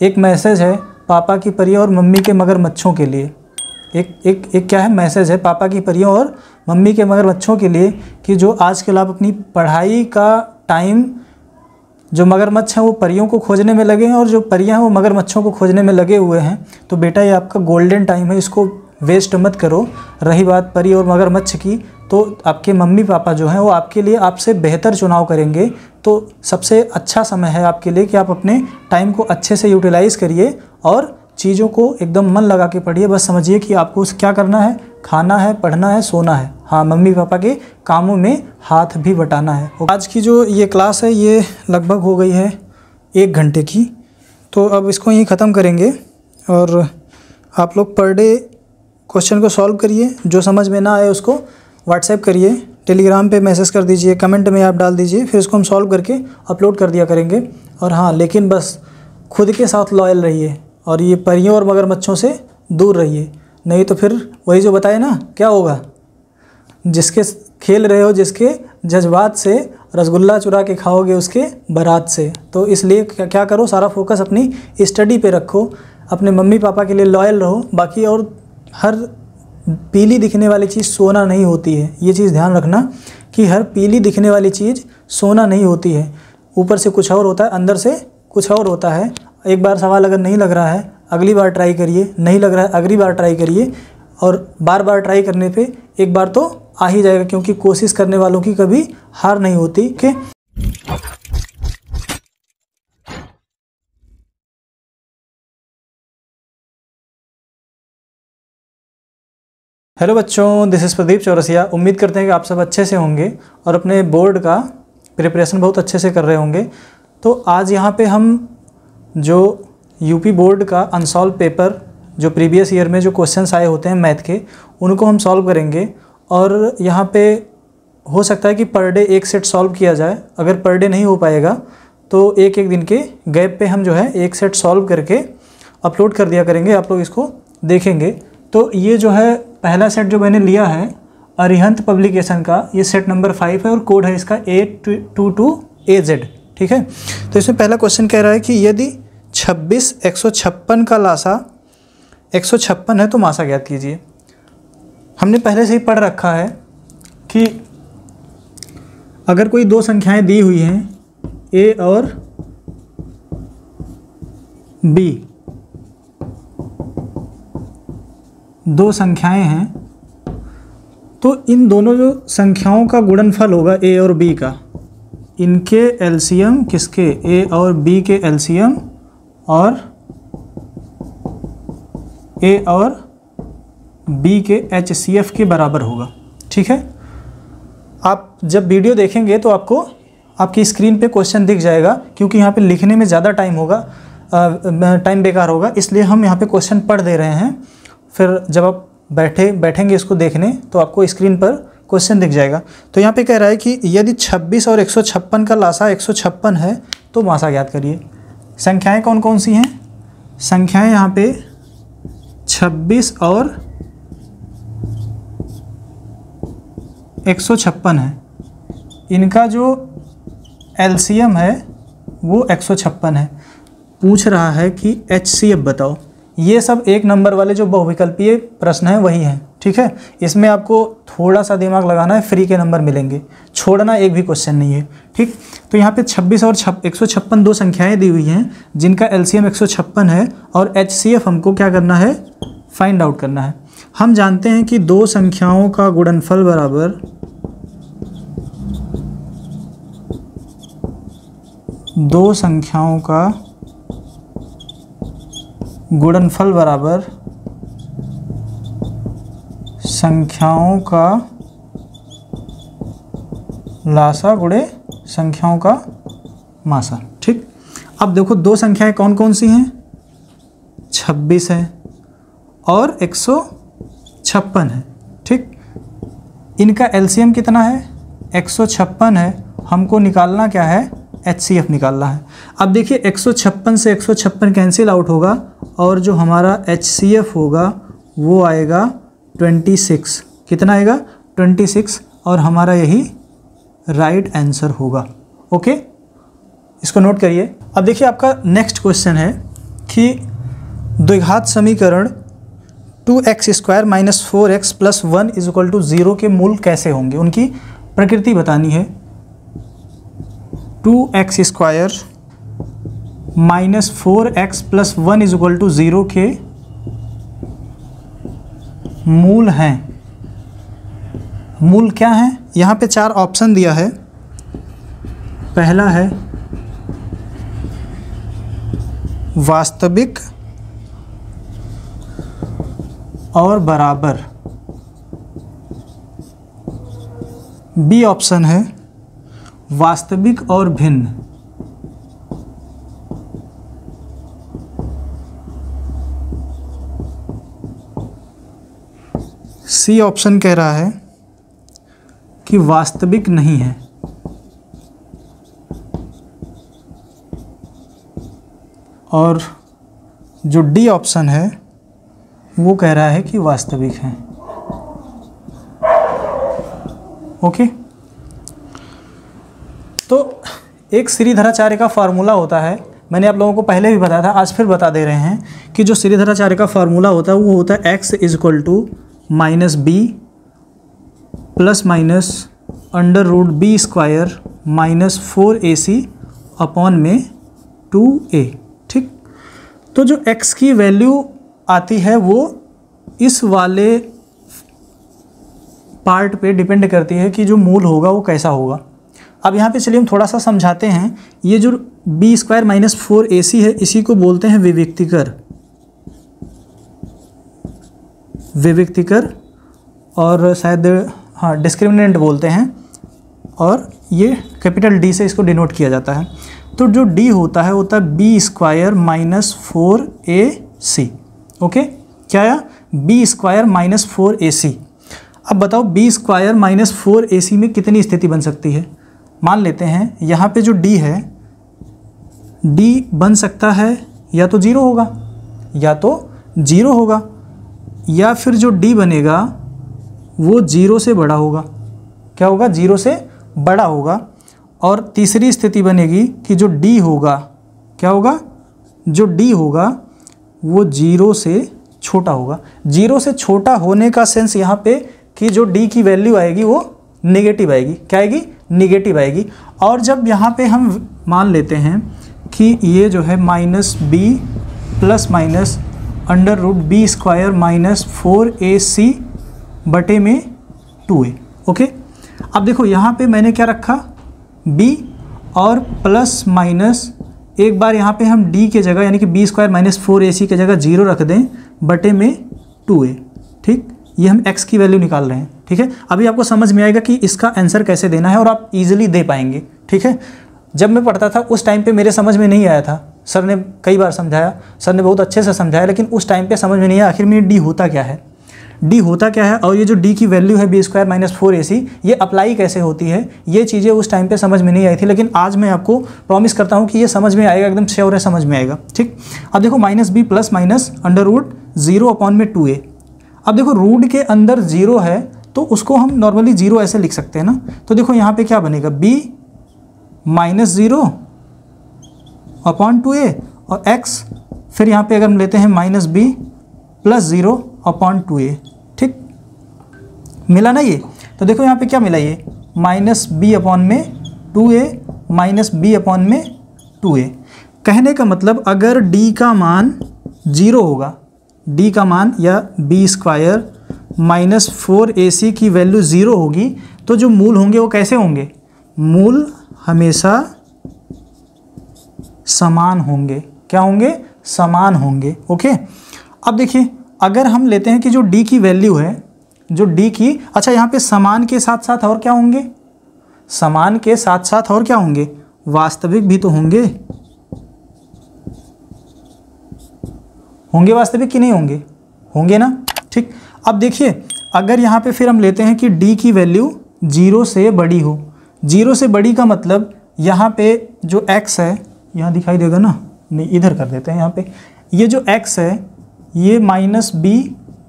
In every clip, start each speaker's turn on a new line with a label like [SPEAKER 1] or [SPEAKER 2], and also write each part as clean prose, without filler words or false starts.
[SPEAKER 1] एक मैसेज है पापा की परियों और मम्मी के मगरमच्छों के लिए। एक क्या है, मैसेज है पापा की परियों और मम्मी के मगरमच्छों के लिए कि जो आजकल आप अपनी पढ़ाई का टाइम, जो मगरमच्छ हैं वो परियों को खोजने में लगे हैं और जो परियां हैं वो मगरमच्छों को खोजने में लगे हुए हैं। तो बेटा ये आपका गोल्डन टाइम है, इसको वेस्ट मत करो। रही बात परी और मगरमच्छ की, तो आपके मम्मी पापा जो हैं वो आपके लिए आपसे बेहतर चुनाव करेंगे। तो सबसे अच्छा समय है आपके लिए कि आप अपने टाइम को अच्छे से यूटिलाइज़ करिए और चीज़ों को एकदम मन लगा के पढ़िए। बस समझिए कि आपको क्या करना है, खाना है, पढ़ना है, सोना है। हाँ, मम्मी पापा के कामों में हाथ भी बटाना है। आज की जो ये क्लास है ये लगभग हो गई है 1 घंटे की, तो अब इसको यहीं ख़त्म करेंगे और आप लोग पर डे क्वेश्चन को सॉल्व करिए। जो समझ में ना आए उसको व्हाट्सएप करिए, टेलीग्राम पे मैसेज कर दीजिए, कमेंट में आप डाल दीजिए, फिर इसको हम सॉल्व करके अपलोड कर दिया करेंगे। और हाँ, लेकिन बस खुद के साथ लॉयल रहिए और ये परियों और मगरमच्छों से दूर रहिए, नहीं तो फिर वही जो बताए ना क्या होगा, जिसके खेल रहे हो जिसके जज्बात से, रसगुल्ला चुरा के खाओगे उसके बारात से। तो इसलिए क्या करो, सारा फोकस अपनी स्टडी पे रखो, अपने मम्मी पापा के लिए लॉयल रहो। बाकी और हर पीली दिखने वाली चीज़ सोना नहीं होती है, ये चीज़ ध्यान रखना कि हर पीली दिखने वाली चीज़ सोना नहीं होती है। ऊपर से कुछ और होता है, अंदर से कुछ और होता है। एक बार सवाल अगर नहीं लग रहा है अगली बार ट्राई करिए, नहीं लग रहा है अगली बार ट्राई करिए, और बार बार ट्राई करने पे एक बार तो आ ही जाएगा, क्योंकि कोशिश करने वालों की कभी हार नहीं होती। ओके, हेलो बच्चों, दिस इज़ प्रदीप चौरसिया। उम्मीद करते हैं कि आप सब अच्छे से होंगे और अपने बोर्ड का प्रिपरेशन बहुत अच्छे से कर रहे होंगे। तो आज यहाँ पे हम जो यूपी बोर्ड का अनसॉल्व पेपर, जो प्रीवियस ईयर में जो क्वेश्चंस आए होते हैं मैथ के, उनको हम सॉल्व करेंगे। और यहाँ पे हो सकता है कि पर डे एक सेट सॉल्व किया जाए। अगर पर डे नहीं हो पाएगा तो एक एक दिन के गैप पे हम जो है एक सेट सॉल्व करके अपलोड कर दिया करेंगे, आप लोग इसको देखेंगे। तो ये जो है पहला सेट जो मैंने लिया है अरिहंत पब्लिकेशन का, ये सेट नंबर 5 है और कोड है इसका 822AZ। ठीक है, तो इसमें पहला क्वेश्चन कह रहा है कि यदि 26 156 का लासा 156 है तो मासा ज्ञात कीजिए। हमने पहले से ही पढ़ रखा है कि अगर कोई दो संख्याएं दी हुई हैं A और B, दो संख्याएं हैं, तो इन दोनों जो संख्याओं का गुणनफल होगा A और B का, इनके एलसीएम किसके, A और B के एलसीएम और A और B के HCF के बराबर होगा। ठीक है, आप जब वीडियो देखेंगे तो आपको आपकी स्क्रीन पे क्वेश्चन दिख जाएगा, क्योंकि यहाँ पे लिखने में ज़्यादा टाइम होगा, टाइम बेकार होगा, इसलिए हम यहाँ पे क्वेश्चन पढ़ दे रहे हैं। फिर जब आप बैठेंगे इसको देखने तो आपको स्क्रीन पर क्वेश्चन दिख जाएगा। तो यहाँ पे कह रहा है कि यदि 26 और 156 का लासा 156 है तो मासा ज्ञात करिए। संख्याएं कौन कौन सी हैं? संख्याएं यहाँ पे 26 और 156 है। इनका जो एलसीएम है वो 156 है। पूछ रहा है कि HCF बताओ। ये सब एक नंबर वाले जो बहुविकल्पीय प्रश्न हैं वही हैं। ठीक है, इसमें आपको थोड़ा सा दिमाग लगाना है, फ्री के नंबर मिलेंगे, छोड़ना एक भी क्वेश्चन नहीं है। ठीक, तो यहाँ पे 26 और 156 दो संख्याएं दी हुई हैं जिनका एलसीएम 156 है और HCF हमको क्या करना है, फाइंड आउट करना है। हम जानते हैं कि दो संख्याओं का गुणनफल बराबर दो संख्याओं का गुणनफल बराबर संख्याओं का लासा गुणे संख्याओं का मासा। ठीक, अब देखो दो संख्याएं कौन कौन सी हैं, 26 है और 156 है। ठीक, इनका एलसीएम कितना है, 156 है। हमको निकालना क्या है, HCF निकालना है। अब देखिए 156 से 156 कैंसिल आउट होगा और जो हमारा HCF होगा वो आएगा 26। कितना आएगा, 26, और हमारा यही राइट आंसर होगा। ओके, इसको नोट करिए। अब देखिए आपका नेक्स्ट क्वेश्चन है कि द्विघात समीकरण 2x² minus 4x plus 1 is equal to 0 के मूल कैसे होंगे, उनकी प्रकृति बतानी है। 2x² minus 4x plus 1 is equal to 0 के मूल हैं। मूल क्या हैं? यहाँ पे 4 ऑप्शन दिया है। पहला है वास्तविक और बराबर, बी ऑप्शन है वास्तविक और भिन्न, सी ऑप्शन कह रहा है कि वास्तविक नहीं है, और जो डी ऑप्शन है वो कह रहा है कि वास्तविक है। ओके, तो एक श्रीधराचार्य का फार्मूला होता है, मैंने आप लोगों को पहले भी बताया था, आज फिर बता दे रहे हैं कि जो श्रीधराचार्य का फार्मूला होता है वो होता है x is equal to minus b plus minus under root b square minus 4ac upon में 2a। ठीक, तो जो x की वैल्यू आती है वो इस वाले पार्ट पे डिपेंड करती है कि जो मूल होगा वो कैसा होगा। अब यहाँ पे चलिए हम थोड़ा सा समझाते हैं। ये जो b² माइनस 4ac है इसी को बोलते हैं विविक्तिकर, विविक्तिकर, और शायद हाँ डिस्क्रिमिनेंट बोलते हैं, और ये कैपिटल D से इसको डिनोट किया जाता है। तो जो D होता है b² माइनस 4ac। ओके, क्या आया? b² minus 4ac। अब बताओ b² माइनस 4ac में कितनी स्थिति बन सकती है? मान लेते हैं यहाँ पे जो D है, D बन सकता है या तो 0 होगा, या तो 0 होगा, या फिर जो D बनेगा वो 0 से बड़ा होगा। क्या होगा? 0 से बड़ा होगा। और तीसरी स्थिति बनेगी कि जो D होगा, क्या होगा? जो D होगा वो 0 से छोटा होगा। 0 से छोटा होने का सेंस यहाँ पे कि जो D की वैल्यू आएगी वो नेगेटिव आएगी। क्या आएगी? नेगेटिव आएगी। और जब यहाँ पे हम मान लेते हैं कि ये जो है minus b plus minus under root b² minus 4ac बटे में 2a। ओके, अब देखो यहाँ पे मैंने क्या रखा? b और प्लस माइनस, एक बार यहाँ पे हम d के जगह यानी कि b² माइनस 4ac के जगह 0 रख दें बटे में 2a। ठीक, ये हम x की वैल्यू निकाल रहे हैं। ठीक है, अभी आपको समझ में आएगा कि इसका आंसर कैसे देना है और आप इजीली दे पाएंगे। ठीक है, जब मैं पढ़ता था उस टाइम पे मेरे समझ में नहीं आया था, सर ने कई बार समझाया, सर ने बहुत अच्छे से समझाया, लेकिन उस टाइम पे समझ में नहीं आया आखिर में d होता क्या है, d होता क्या है, और ये जो d की वैल्यू है b² माइनस 4ac ये अप्लाई कैसे होती है, ये चीज़ें उस टाइम पे समझ में नहीं आई थी। लेकिन आज मैं आपको प्रॉमिस करता हूँ कि ये समझ में आएगा, एकदम श्योर है समझ में आएगा। ठीक, अब देखो minus b plus minus under root 0 upon में 2a। अब देखो रूट के अंदर 0 है तो उसको हम नॉर्मली 0 ऐसे लिख सकते हैं ना। तो देखो यहाँ पे क्या बनेगा? b माइनस 0 अपॉन 2a और x, फिर यहाँ पे अगर हम लेते हैं minus b plus 0 upon 2a। ठीक, मिला ना ये? तो देखो यहाँ पे क्या मिला? ये माइनस b अपॉन में 2a माइनस b अपॉन में 2a। कहने का मतलब अगर d का मान 0 होगा, d का मान या b² माइनस 4ac की वैल्यू 0 होगी तो जो मूल होंगे वो कैसे होंगे? मूल हमेशा समान होंगे। क्या होंगे? समान होंगे। ओके, अब देखिए अगर हम लेते हैं कि जो d की वैल्यू है, जो d की, अच्छा यहाँ पे समान के साथ साथ और क्या होंगे? समान के साथ साथ और क्या होंगे? वास्तविक भी तो होंगे। होंगे वास्तविक कि नहीं होंगे? होंगे ना। ठीक, अब देखिए अगर यहाँ पे फिर हम लेते हैं कि d की वैल्यू 0 से बड़ी हो, 0 से बड़ी का मतलब यहाँ पे जो x है, यहाँ दिखाई देगा ना, नहीं इधर कर देते हैं, यहाँ पे ये जो x है ये minus b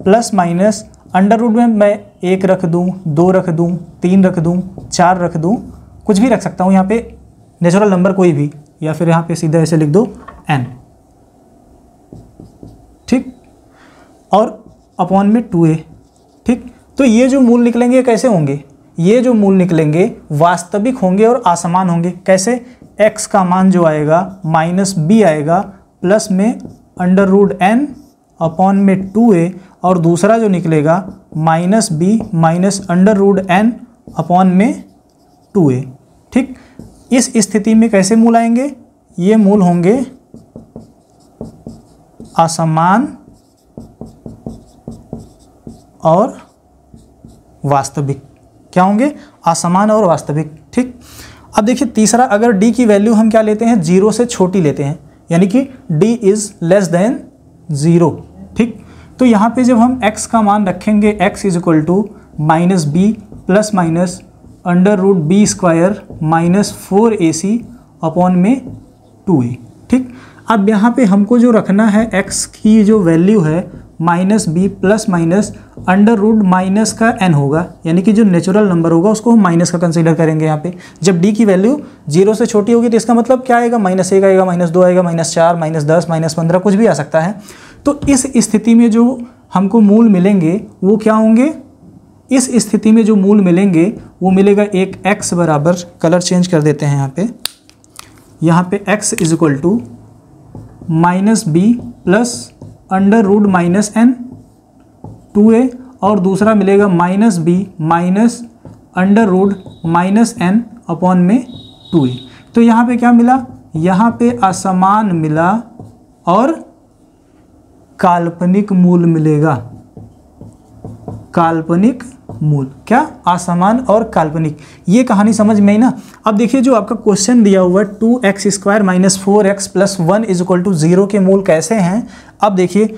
[SPEAKER 1] plus minus under root में मैं 1 रख दूँ, 2 रख दूँ, 3 रख दूँ, 4 रख दूँ, कुछ भी रख सकता हूँ यहाँ पे, नेचुरल नंबर कोई भी, या फिर यहाँ पे सीधा ऐसे लिख दो n। ठीक, और अपॉन में 2a। ठीक, तो ये जो मूल निकलेंगे कैसे होंगे, ये जो मूल निकलेंगे वास्तविक होंगे और असमान होंगे। कैसे, x का मान जो आएगा -b आएगा, प्लस में √n अपॉन में 2a, और दूसरा जो निकलेगा -b माइनस √n अपॉन में 2a। ठीक, इस स्थिति में कैसे मूल आएंगे, ये मूल होंगे असमान और वास्तविक। क्या होंगे, असमान और वास्तविक। ठीक, अब देखिए तीसरा, अगर d की वैल्यू हम क्या लेते हैं, 0 से छोटी लेते हैं, यानी कि d इज़ लेस देन 0। ठीक, तो यहाँ पे जब हम x का मान रखेंगे, x is equal to -b plus minus √b² minus 4ac upon में 2a। ठीक, अब यहाँ पे हमको जो रखना है x की जो वैल्यू है -b प्लस माइनस √ माइनस का n होगा, यानी कि जो नेचुरल नंबर होगा उसको हम माइनस का कंसीडर करेंगे। यहाँ पे जब d की वैल्यू 0 से छोटी होगी तो इसका मतलब क्या आएगा, -1 आएगा, -2 आएगा, -4, -10, -15 कुछ भी आ सकता है। तो इस स्थिति में जो हमको मूल मिलेंगे वो क्या होंगे, इस स्थिति में जो मूल मिलेंगे वो मिलेगा एक x बराबर, कलर चेंज कर देते हैं यहाँ पे x is equal to -b plus √ minus n 2a, और दूसरा मिलेगा -b minus √ minus n upon में 2a। तो यहाँ पे क्या मिला, यहाँ पे असमान मिला और काल्पनिक मूल मिलेगा। काल्पनिक मूल, क्या, असमान और काल्पनिक। ये कहानी समझ में आई ना। अब देखिए जो आपका क्वेश्चन दिया हुआ है 2x² minus 4x plus 1 is equal to 0 के मूल कैसे हैं। अब देखिए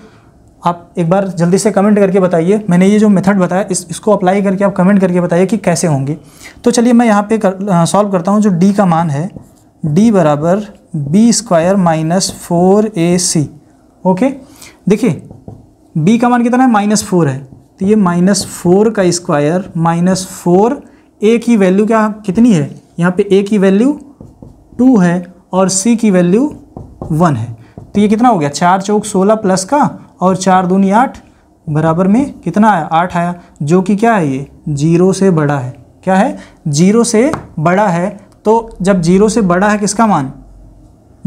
[SPEAKER 1] आप एक बार जल्दी से कमेंट करके बताइए, मैंने ये जो मेथड बताया इसको अप्लाई करके आप कमेंट करके बताइए कि कैसे होंगे। तो चलिए मैं यहाँ पे सॉल्व करता हूँ। जो d का मान है, d बराबर b² माइनस 4ac। ओके, देखिए b का मान कितना है, -4 है, तो ये -4 का स्क्वायर माइनस 4, a की वैल्यू क्या कितनी है, यहाँ पे a की वैल्यू 2 है और c की वैल्यू 1 है। तो ये कितना हो गया, 4 चौक 16 प्लस का और 4 दूनी 8 बराबर में कितना आया, 8 आया, जो कि क्या है, ये 0 से बड़ा है। क्या है, 0 से बड़ा है। तो जब 0 से बड़ा है किसका मान,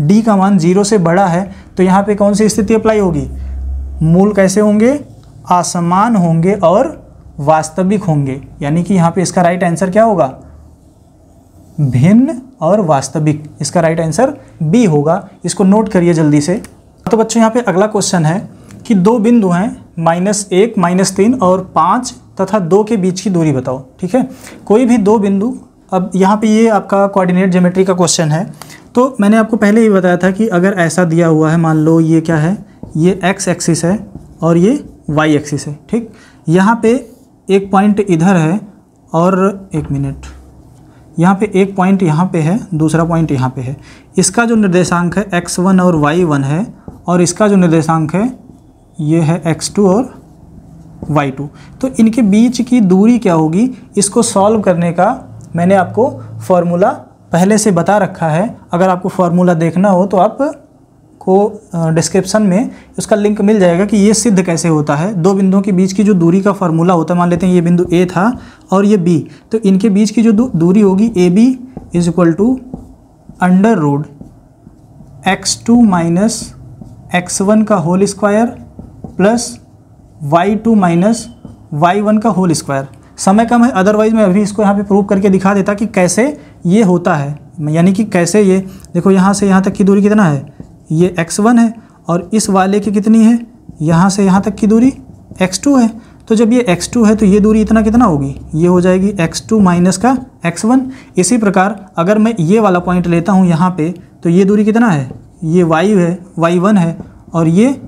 [SPEAKER 1] d का मान 0 से बड़ा है, तो यहाँ पे कौन सी स्थिति अप्लाई होगी, मूल कैसे होंगे, असमान होंगे और वास्तविक होंगे। यानी कि यहाँ पे इसका राइट आंसर क्या होगा, भिन्न और वास्तविक। इसका राइट आंसर बी होगा। इसको नोट करिए जल्दी से। तो बच्चों यहाँ पे अगला क्वेश्चन है कि दो बिंदु हैं -1, -3 और 5 तथा 2 के बीच की दूरी बताओ। ठीक है, कोई भी दो बिंदु, अब यहाँ पे ये आपका कोऑर्डिनेट ज्योमेट्री का क्वेश्चन है। तो मैंने आपको पहले ही बताया था कि अगर ऐसा दिया हुआ है, मान लो ये क्या है, ये x एक्सिस है और ये y एक्सिस है। ठीक, यहाँ पे एक पॉइंट इधर है और एक मिनट, यहाँ पे एक पॉइंट यहाँ पे है, दूसरा पॉइंट यहाँ पे है। इसका जो निर्देशांक है x1 और y1 है, और इसका जो निर्देशांक है ये है x2 और y2। तो इनके बीच की दूरी क्या होगी, इसको सॉल्व करने का मैंने आपको फॉर्मूला पहले से बता रखा है। अगर आपको फार्मूला देखना हो तो आप को डिस्क्रिप्शन में उसका लिंक मिल जाएगा कि ये सिद्ध कैसे होता है। दो बिंदुओं के बीच की जो दूरी का फार्मूला होता है, मान लेते हैं ये बिंदु A था और ये B, तो इनके बीच की जो दूरी होगी AB is equal to √ x2 minus x1 का whole square plus y2 minus y1 का होल स्क्वायर। समय कम है, अदरवाइज़ मैं अभी इसको यहाँ पे प्रूव करके दिखा देता कि कैसे ये होता है, यानी कि कैसे ये देखो, यहाँ से यहाँ तक की दूरी कितना है, ये x1 है और इस वाले की कितनी है, यहाँ से यहाँ तक की दूरी x2 है। तो जब ये x2 है तो ये दूरी इतना कितना होगी, ये हो जाएगी x2 माइनस का x1। इसी प्रकार अगर मैं ये वाला पॉइंट लेता हूँ यहाँ पे, तो ये दूरी कितना है, ये y है, y1 है और ये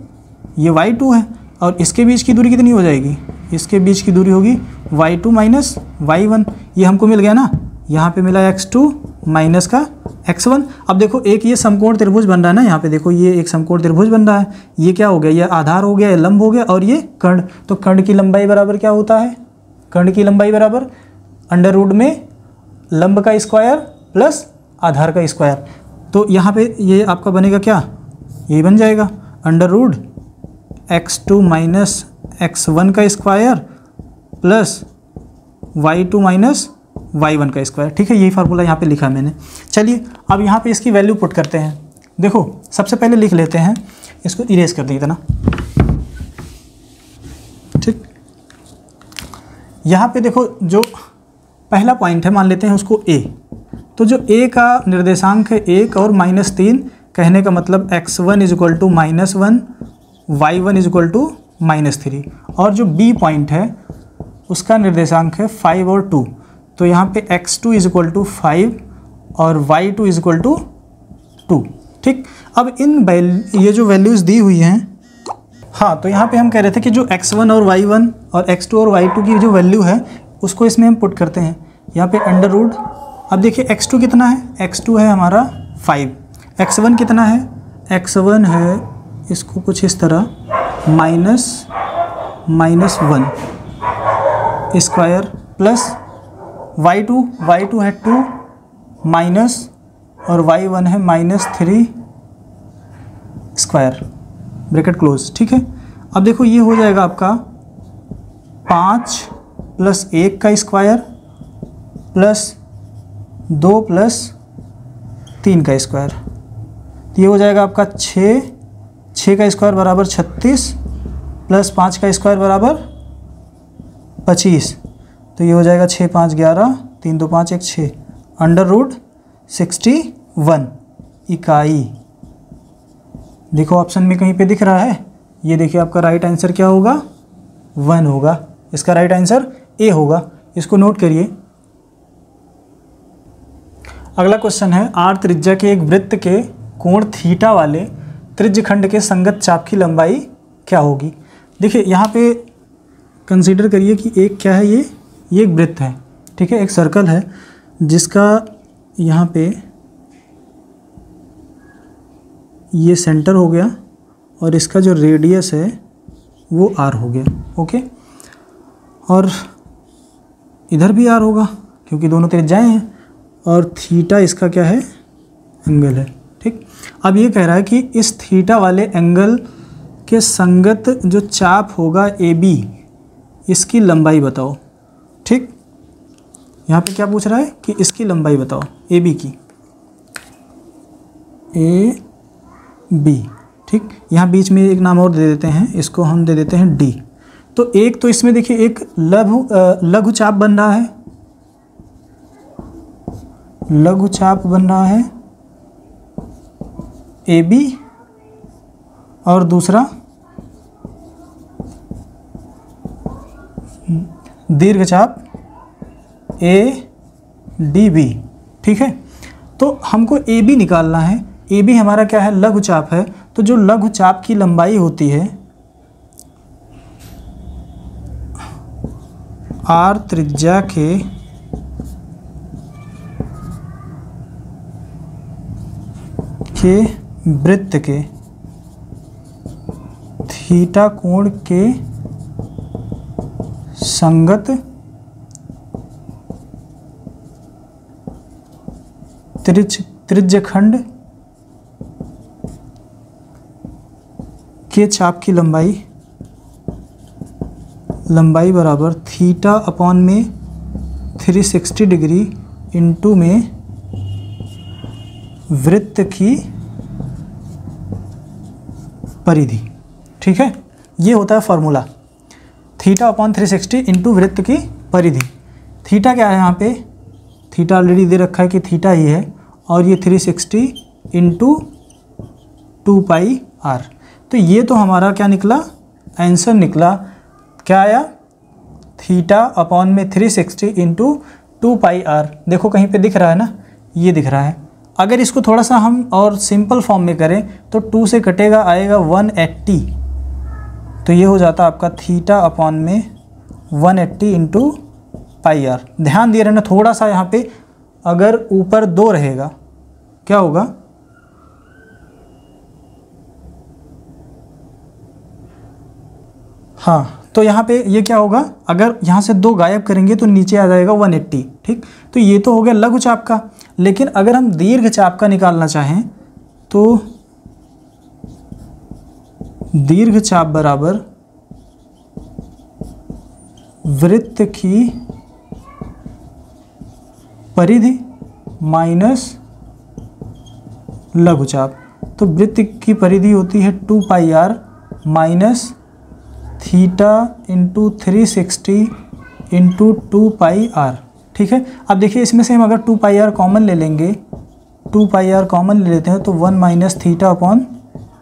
[SPEAKER 1] y2 है, और इसके बीच की दूरी कितनी हो जाएगी, इसके बीच की दूरी होगी y2 माइनस y1। ये हमको मिल गया ना, यहाँ पे मिला x2 माइनस का x1। अब देखो एक ये समकोण त्रिभुज बन रहा है ना, यहाँ पे देखो ये एक समकोण त्रिभुज बन रहा है। ये क्या हो गया, ये आधार हो गया, ये लंब हो गया और ये कर्ण। तो कर्ण की लंबाई बराबर क्या होता है, कर्ण की लंबाई बराबर √ में लंब का स्क्वायर प्लस आधार का स्क्वायर। तो यहाँ पे ये आपका बनेगा क्या, यही बन जाएगा √ x2 माइनस x1 का square plus y2 minus y1 का स्क्वायर। ठीक है, यही फार्मूला यहाँ पे लिखा मैंने। चलिए अब यहाँ पे इसकी वैल्यू पुट करते हैं। देखो सबसे पहले लिख लेते हैं, इसको इरेज कर दें इतना। ठीक, यहाँ पे देखो जो पहला पॉइंट है मान लेते हैं उसको a। तो जो a का निर्देशांक है 1 और -3, कहने का मतलब x1 is equal to -1, y1 is equal to -3। और जो b पॉइंट है उसका निर्देशांक है 5 और 2। तो यहाँ पे x2 इज इक्वल टू 5 और y2 इज इक्वल टू 2। ठीक, अब ये जो वैल्यूज़ दी हुई हैं, हाँ, तो यहाँ पे हम कह रहे थे कि जो x1 और y1 और x2 और y2 की जो वैल्यू है उसको इसमें हम पुट करते हैं। यहाँ पे अंडर रूट, अब देखिए x2 कितना है, x2 है हमारा 5, x1 कितना है, x1 है इसको कुछ इस तरह -1 स्क्वायर प्लस y2 है 2 माइनस और y1 है -3 स्क्वायर, ब्रैकेट क्लोज। ठीक है, अब देखो ये हो जाएगा आपका 5 + 1 का स्क्वायर प्लस 2 + 3 का स्क्वायर। तो ये हो जाएगा आपका 6 का स्क्वायर बराबर 36 प्लस 5 का स्क्वायर बराबर 25। तो ये हो जाएगा 6 5 11, 3 2 5 1 6, अंडर रूट 61 इकाई। देखो ऑप्शन में कहीं पे दिख रहा है, ये देखिए आपका राइट आंसर क्या होगा, 1 होगा। इसका राइट आंसर ए होगा, इसको नोट करिए। अगला क्वेश्चन है, आर त्रिज्या के एक वृत्त के कोण थीटा वाले त्रिज्यखंड के संगत चाप की लंबाई क्या होगी। देखिए यहाँ पे कंसीडर करिए कि एक क्या है, ये एक वृत्त है। ठीक है, एक सर्कल है जिसका यहाँ पे ये सेंटर हो गया और इसका जो रेडियस है वो आर हो गया। ओके, और इधर भी आर होगा क्योंकि दोनों त्रिज्याएं हैं, और थीटा इसका क्या है, एंगल है। ठीक, अब ये कह रहा है कि इस थीटा वाले एंगल के संगत जो चाप होगा ए बी, इसकी लंबाई बताओ। ठीक, यहाँ पे क्या पूछ रहा है कि इसकी लंबाई बताओ ए बी की, ए बी। ठीक, यहाँ बीच में एक नाम और दे देते हैं, इसको हम दे देते हैं डी। तो एक तो इसमें देखिए एक लघु चाप बन रहा है, लघु चाप बन रहा है ए बी, और दूसरा दीर्घ चाप ए डी बी। ठीक है, तो हमको ए बी निकालना है। ए बी हमारा क्या है, लघु चाप है। तो जो लघु चाप की लंबाई होती है आर त्रिज्या के वृत्त के थीटा कोण के संगत त्रिज्यखंड के चाप की लंबाई बराबर थीटा अपॉन में 360 डिग्री इंटू में वृत्त की परिधि। ठीक है, ये होता है फॉर्मूला, थीटा अपॉन 360 इंटू वृत्त की परिधि। थीटा क्या है, यहाँ पे थीटा ऑलरेडी दे रखा है कि थीटा ही है, और ये 360 इंटू 2πr। तो ये तो हमारा क्या निकला, आंसर निकला, क्या आया, थीटा अपॉन में 360 इंटू 2πr। देखो कहीं पे दिख रहा है ना, ये दिख रहा है। अगर इसको थोड़ा सा हम और सिंपल फॉर्म में करें तो 2 से कटेगा, आएगा 180। तो ये हो जाता आपका थीटा अपॉन में 180 इंटू πr। ध्यान दिए रहना थोड़ा सा, यहाँ पे अगर ऊपर 2 रहेगा क्या होगा, हाँ, तो यहाँ पे ये क्या होगा, अगर यहाँ से 2 गायब करेंगे तो नीचे आ जाएगा 180। ठीक, तो ये तो हो गया लघु चाप का। लेकिन अगर हम दीर्घ चाप का निकालना चाहें तो दीर्घ चाप बराबर वृत्त की परिधि माइनस लघुचाप। तो वृत्त की परिधि होती है 2 पाई r minus theta into 360 into 2 पाई r। ठीक है, अब देखिए इसमें से हम अगर 2 पाई r कॉमन ले लेंगे, 2 पाई r कॉमन ले लेते हैं तो 1 माइनस थीटा अपॉन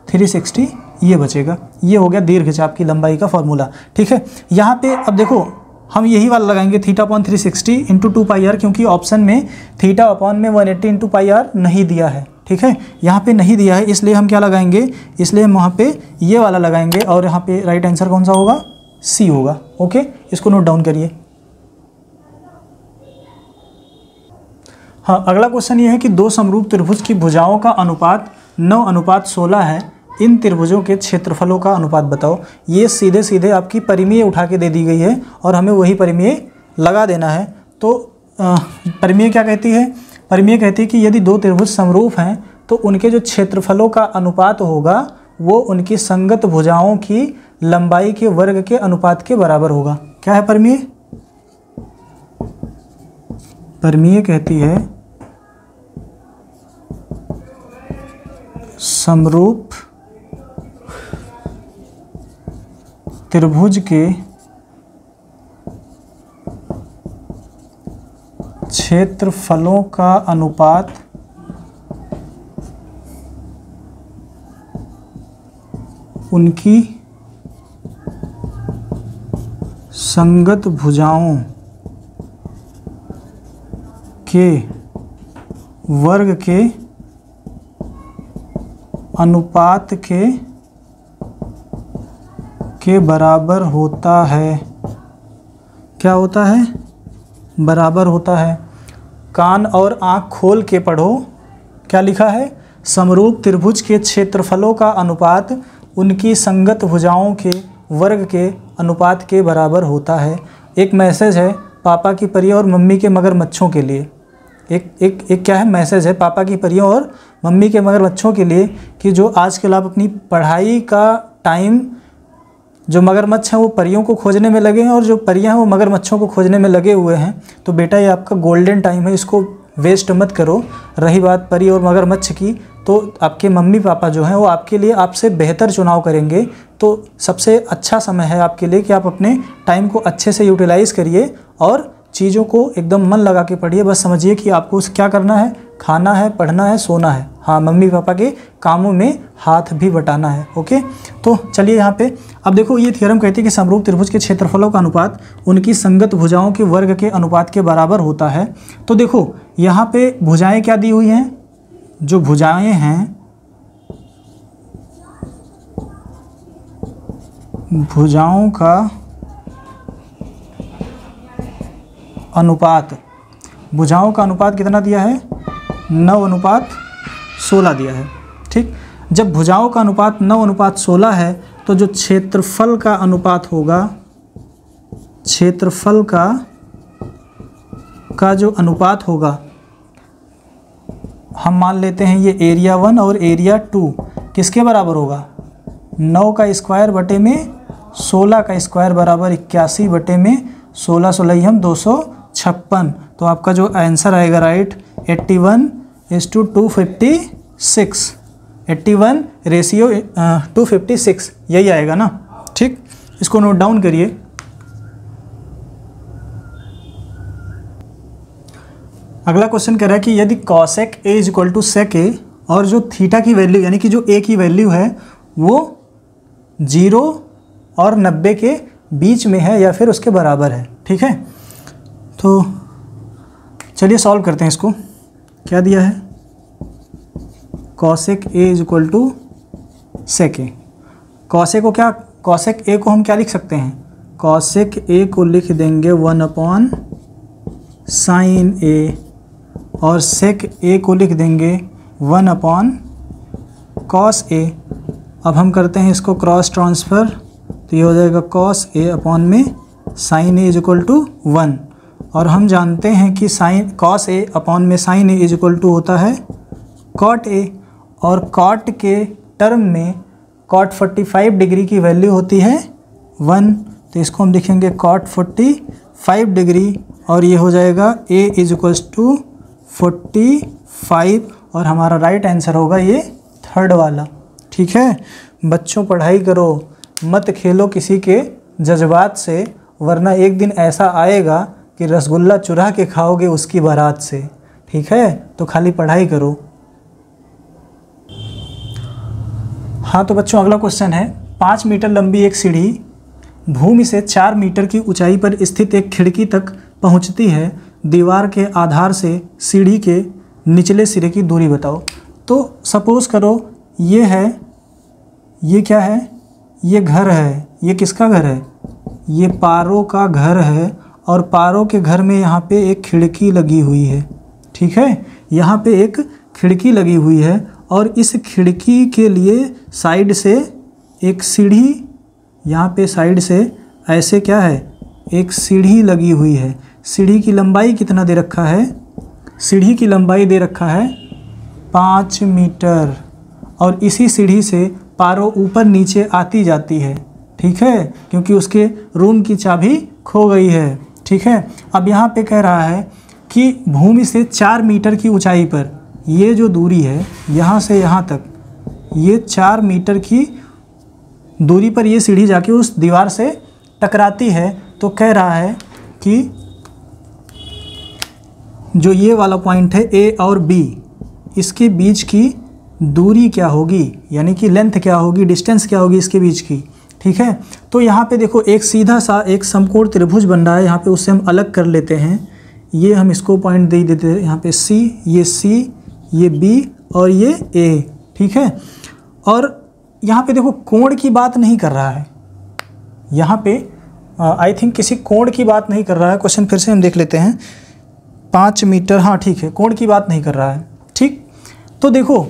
[SPEAKER 1] 360 ये बचेगा। ये हो गया दीर्घचाप की लंबाई का फॉर्मूला। ठीक है, यहाँ पे अब देखो हम यही वाला लगाएंगे थीटा अपॉन 360 इंटू 2 पाई r, क्योंकि ऑप्शन में थीटा अपॉन में 180 इंटू पाई r नहीं दिया है। ठीक है, यहाँ पे नहीं दिया है, इसलिए हम क्या लगाएंगे, इसलिए हम वहाँ पे ये वाला लगाएंगे और यहाँ पे राइट आंसर कौन सा होगा, सी होगा। ओके, इसको नोट डाउन करिए। हाँ, अगला क्वेश्चन ये है कि दो समरूप त्रिभुज की भुजाओं का अनुपात 9:16 है, इन त्रिभुजों के क्षेत्रफलों का अनुपात बताओ। ये सीधे सीधे आपकी परिमेय उठा के दे दी गई है और हमें वही परिमेय लगा देना है। तो परिमेय क्या कहती है, परिमेय कहती है कि यदि दो त्रिभुज समरूप हैं तो उनके जो क्षेत्रफलों का अनुपात होगा वो उनकी संगत भुजाओं की लंबाई के वर्ग के अनुपात के बराबर होगा। क्या है परिमेय, परिमेय कहती है समरूप त्रिभुज के क्षेत्रफलों का अनुपात उनकी संगत भुजाओं के वर्ग के अनुपात के बराबर होता है। क्या होता है, बराबर होता है। कान और आँख खोल के पढ़ो, क्या लिखा है, समरूप त्रिभुज के क्षेत्रफलों का अनुपात उनकी संगत भुजाओं के वर्ग के अनुपात के बराबर होता है। एक मैसेज है पापा की परियों और मम्मी के मगरमच्छों के लिए। एक क्या है, मैसेज है पापा की परियों और मम्मी के मगरमच्छों के लिए कि जो आजकल आप अपनी पढ़ाई का टाइम, जो मगरमच्छ हैं वो परियों को खोजने में लगे हैं और जो परियां हैं वो मगरमच्छों को खोजने में लगे हुए हैं। तो बेटा ये आपका गोल्डन टाइम है, इसको वेस्ट मत करो। रही बात परी और मगरमच्छ की, तो आपके मम्मी पापा जो हैं वो आपके लिए आपसे बेहतर चुनाव करेंगे। तो सबसे अच्छा समय है आपके लिए कि आप अपने टाइम को अच्छे से यूटिलाइज़ करिए और चीज़ों को एकदम मन लगा के पढ़िए। बस समझिए कि आपको क्या करना है, खाना है, पढ़ना है, सोना है। हाँ, मम्मी पापा के कामों में हाथ भी बटाना है। ओके, तो चलिए यहाँ पे अब देखो, ये थ्योरम कहती है कि समरूप त्रिभुज के क्षेत्रफलों का अनुपात उनकी संगत भुजाओं के वर्ग के अनुपात के बराबर होता है। तो देखो यहाँ पे भुजाएं क्या दी हुई हैं, जो भुजाएं हैं, भुजाओं का अनुपात, भुजाओं का अनुपात कितना दिया है, 9:16 दिया है। ठीक, जब भुजाओं का अनुपात 9:16 है तो जो क्षेत्रफल का अनुपात होगा, क्षेत्रफल का जो अनुपात होगा, हम मान लेते हैं ये एरिया 1 और एरिया 2 किसके बराबर होगा, 9 का स्क्वायर बटे में 16 का स्क्वायर बराबर 81 बटे में 16 16 हम 256। तो आपका जो आंसर आएगा राइट 81:256, 81:256 यही आएगा ना। ठीक, इसको नोट डाउन करिए। अगला क्वेश्चन कह रहा है कि यदि cosec a = sec a और जो थीटा की वैल्यू यानी कि जो a की वैल्यू है वो 0 और 90 के बीच में है या फिर उसके बराबर है। ठीक है, तो चलिए सॉल्व करते हैं इसको। क्या दिया है, cosec a = sec a। cosec a को हम क्या लिख सकते हैं, cosec a को लिख देंगे 1/sin a और sec a को लिख देंगे 1/cos a। अब हम करते हैं इसको क्रॉस ट्रांसफ़र, तो ये हो जाएगा cos a अपॉन में sin a = 1। और हम जानते हैं कि cos a अपॉन में sin a = होता है cot a, और cot के टर्म में cot 45 डिग्री की वैल्यू होती है 1, तो इसको हम लिखेंगे cot 45 डिग्री और ये हो जाएगा a इज इक्वल्स टू 45 और हमारा राइट आंसर होगा ये थर्ड वाला। ठीक है बच्चों, पढ़ाई करो, मत खेलो किसी के जज्बात से, वरना एक दिन ऐसा आएगा कि रसगुल्ला चुरा के खाओगे उसकी बारात से। ठीक है, तो खाली पढ़ाई करो। हाँ तो बच्चों अगला क्वेश्चन है, 5 मीटर लंबी एक सीढ़ी भूमि से 4 मीटर की ऊंचाई पर स्थित एक खिड़की तक पहुंचती है। दीवार के आधार से सीढ़ी के निचले सिरे की दूरी बताओ। तो सपोज़ करो ये है, ये क्या है, ये घर है। ये किसका घर है? ये पारो का घर है और पारो के घर में यहाँ पे एक खिड़की लगी हुई है। ठीक है, यहाँ पे एक खिड़की लगी हुई है और इस खिड़की के लिए साइड से एक सीढ़ी, यहाँ पे साइड से ऐसे क्या है, एक सीढ़ी लगी हुई है। सीढ़ी की लंबाई कितना दे रखा है? सीढ़ी की लंबाई दे रखा है 5 मीटर और इसी सीढ़ी से पारो ऊपर नीचे आती जाती है। ठीक है, क्योंकि उसके रूम की चाबी खो गई है। ठीक है, अब यहाँ पे कह रहा है कि भूमि से 4 मीटर की ऊंचाई पर ये जो दूरी है यहाँ से यहाँ तक, ये 4 मीटर की दूरी पर ये सीढ़ी जाके उस दीवार से टकराती है। तो कह रहा है कि जो ये वाला पॉइंट है ए और बी, इसके बीच की दूरी क्या होगी, यानी कि लेंथ क्या होगी, डिस्टेंस क्या होगी इसके बीच की। ठीक है, तो यहाँ पे देखो एक सीधा सा एक समकोण त्रिभुज बन रहा है यहाँ पे, उससे हम अलग कर लेते हैं। ये हम इसको पॉइंट दे देते हैं यहाँ पे C, ये B और ये A। ठीक है, और यहाँ पे देखो कोण की बात नहीं कर रहा है, यहाँ पे आई थिंक किसी कोण की बात नहीं कर रहा है। क्वेश्चन फिर से हम देख लेते हैं। 5 मीटर, हाँ ठीक है, कोण की बात नहीं कर रहा है। ठीक, तो देखो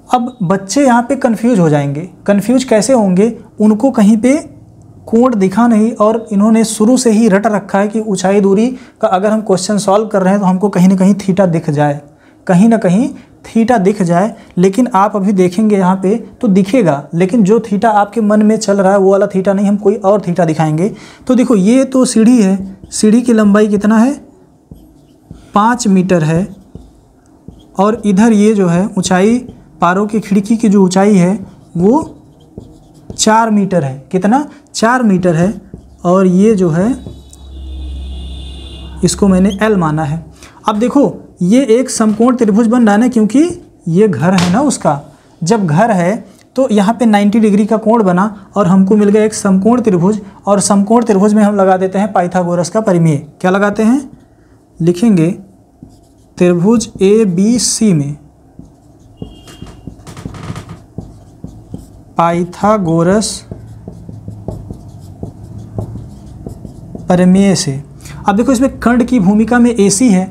[SPEAKER 1] अब बच्चे यहाँ पे कंफ्यूज हो जाएंगे। कंफ्यूज कैसे होंगे? उनको कहीं पे कोण दिखा नहीं और इन्होंने शुरू से ही रट रखा है कि ऊंचाई दूरी का अगर हम क्वेश्चन सॉल्व कर रहे हैं तो हमको कहीं ना कहीं थीटा दिख जाए, कहीं ना कहीं थीटा दिख जाए। लेकिन आप अभी देखेंगे यहाँ पे तो दिखेगा, लेकिन जो थीटा आपके मन में चल रहा है वो वाला थीटा नहीं, हम कोई और थीटा दिखाएंगे। तो देखो ये तो सीढ़ी है, सीढ़ी की लंबाई कितना है? 5 मीटर है और इधर ये जो है ऊंचाई, पारो की खिड़की की जो ऊंचाई है वो 4 मीटर है। कितना? 4 मीटर है और ये जो है इसको मैंने L माना है। अब देखो ये एक समकोण त्रिभुज बन रहा है ना, क्योंकि ये घर है ना उसका। जब घर है तो यहाँ पे 90 डिग्री का कोण बना और हमको मिल गया एक समकोण त्रिभुज, और समकोण त्रिभुज में हम लगा देते हैं पाइथागोरस का परिमेय। क्या लगाते हैं? लिखेंगे त्रिभुज ABC में पाइथागोरस परिमेय से। अब देखो इसमें कर्ण की भूमिका में AC है।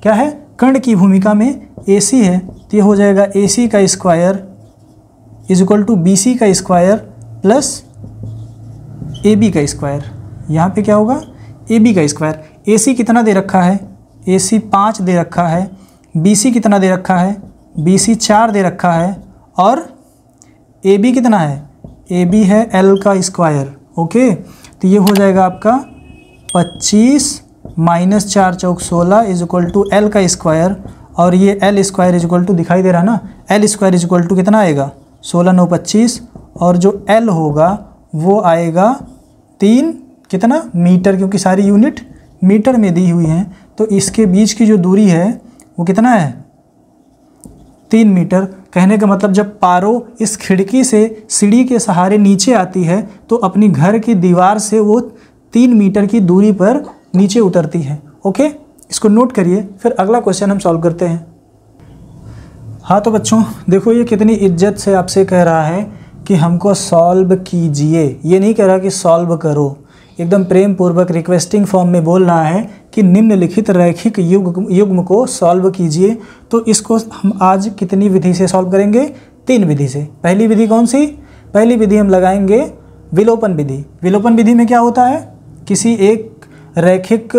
[SPEAKER 1] क्या है? कर्ण की भूमिका में AC है, तो ये हो जाएगा AC का square is equal to BC का स्क्वायर प्लस AB का स्क्वायर। यहाँ पे क्या होगा? AB का स्क्वायर। AC कितना दे रखा है? AC 5 दे रखा है। BC कितना दे रखा है? BC 4 दे रखा है। और AB कितना है? AB है L का स्क्वायर। ओके, तो ये हो जाएगा आपका 25 माइनस 4 चौक 16 इज इक्वल टू L का स्क्वायर, और ये L square is equal to दिखाई दे रहा है ना, L square is equal to कितना आएगा? 16 9 25, और जो L होगा वो आएगा 3 कितना मीटर, क्योंकि सारी यूनिट मीटर में दी हुई हैं। तो इसके बीच की जो दूरी है वो कितना है? 3 मीटर। कहने का मतलब जब पारो इस खिड़की से सीढ़ी के सहारे नीचे आती है तो अपनी घर की दीवार से वो 3 मीटर की दूरी पर नीचे उतरती है। ओके, इसको नोट करिए। फिर अगला क्वेश्चन हम सॉल्व करते हैं। हाँ तो बच्चों देखो ये कितनी इज्जत से आपसे कह रहा है कि हमको सॉल्व कीजिए, ये नहीं कह रहा कि सॉल्व करो। एकदम प्रेम पूर्वक रिक्वेस्टिंग फॉर्म में बोल रहा है कि निम्नलिखित रैखिक युग्म को सॉल्व कीजिए। तो इसको हम आज कितनी विधि से सॉल्व करेंगे? 3 विधि से। पहली विधि कौन सी? पहली विधि हम लगाएंगे विलोपन विधि। विलोपन विधि में क्या होता है? किसी एक रैखिक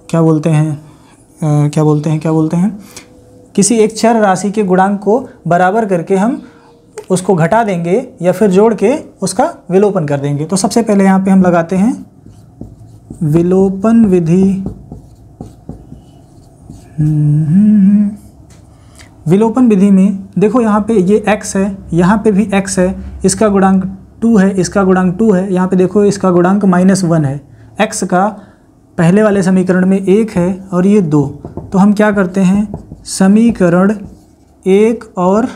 [SPEAKER 1] क्या बोलते हैं किसी एक चर राशि के गुणांक को बराबर करके हम उसको घटा देंगे या फिर जोड़ के उसका विलोपन कर देंगे। तो सबसे पहले यहाँ पे हम लगाते हैं विलोपन विधि। विलोपन विधि में देखो यहाँ पे ये x है, यहाँ पे भी x है, इसका गुणांक 2 है, इसका गुणांक 2 है, यहाँ पे देखो इसका गुणांक -1 है। x का पहले वाले समीकरण में 1 है और ये 2। तो हम क्या करते हैं, समीकरण 1 और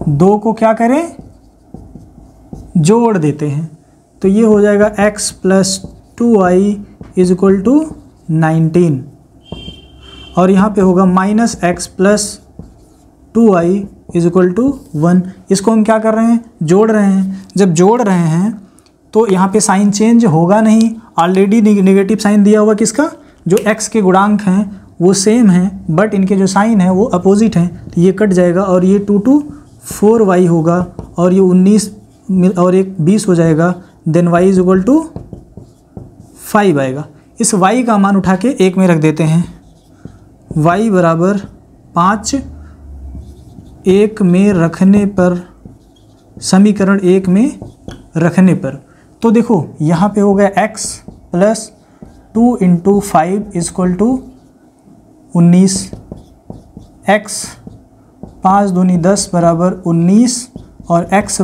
[SPEAKER 1] 2 को क्या करें, जोड़ देते हैं। तो ये हो जाएगा x + 2y = 19 और यहाँ पे होगा -x + 2y = 1। इसको हम क्या कर रहे हैं, जोड़ रहे हैं। जब जोड़ रहे हैं तो यहाँ पे साइन चेंज होगा नहीं, ऑलरेडी नेगेटिव साइन दिया हुआ किसका, जो x के गुणांक हैं वो सेम हैं बट इनके जो साइन है वो अपोजिट हैं। तो ये कट जाएगा और ये 2 to 4y होगा और ये 19 और एक 20 हो जाएगा। देन y = 5 आएगा। इस y का मान उठा के 1 में रख देते हैं। y = 5 1 में रखने पर, समीकरण 1 में रखने पर, तो देखो यहाँ पे हो गया x + 2 × 5 = 19। x 5 दूनी 10 = 19 और x =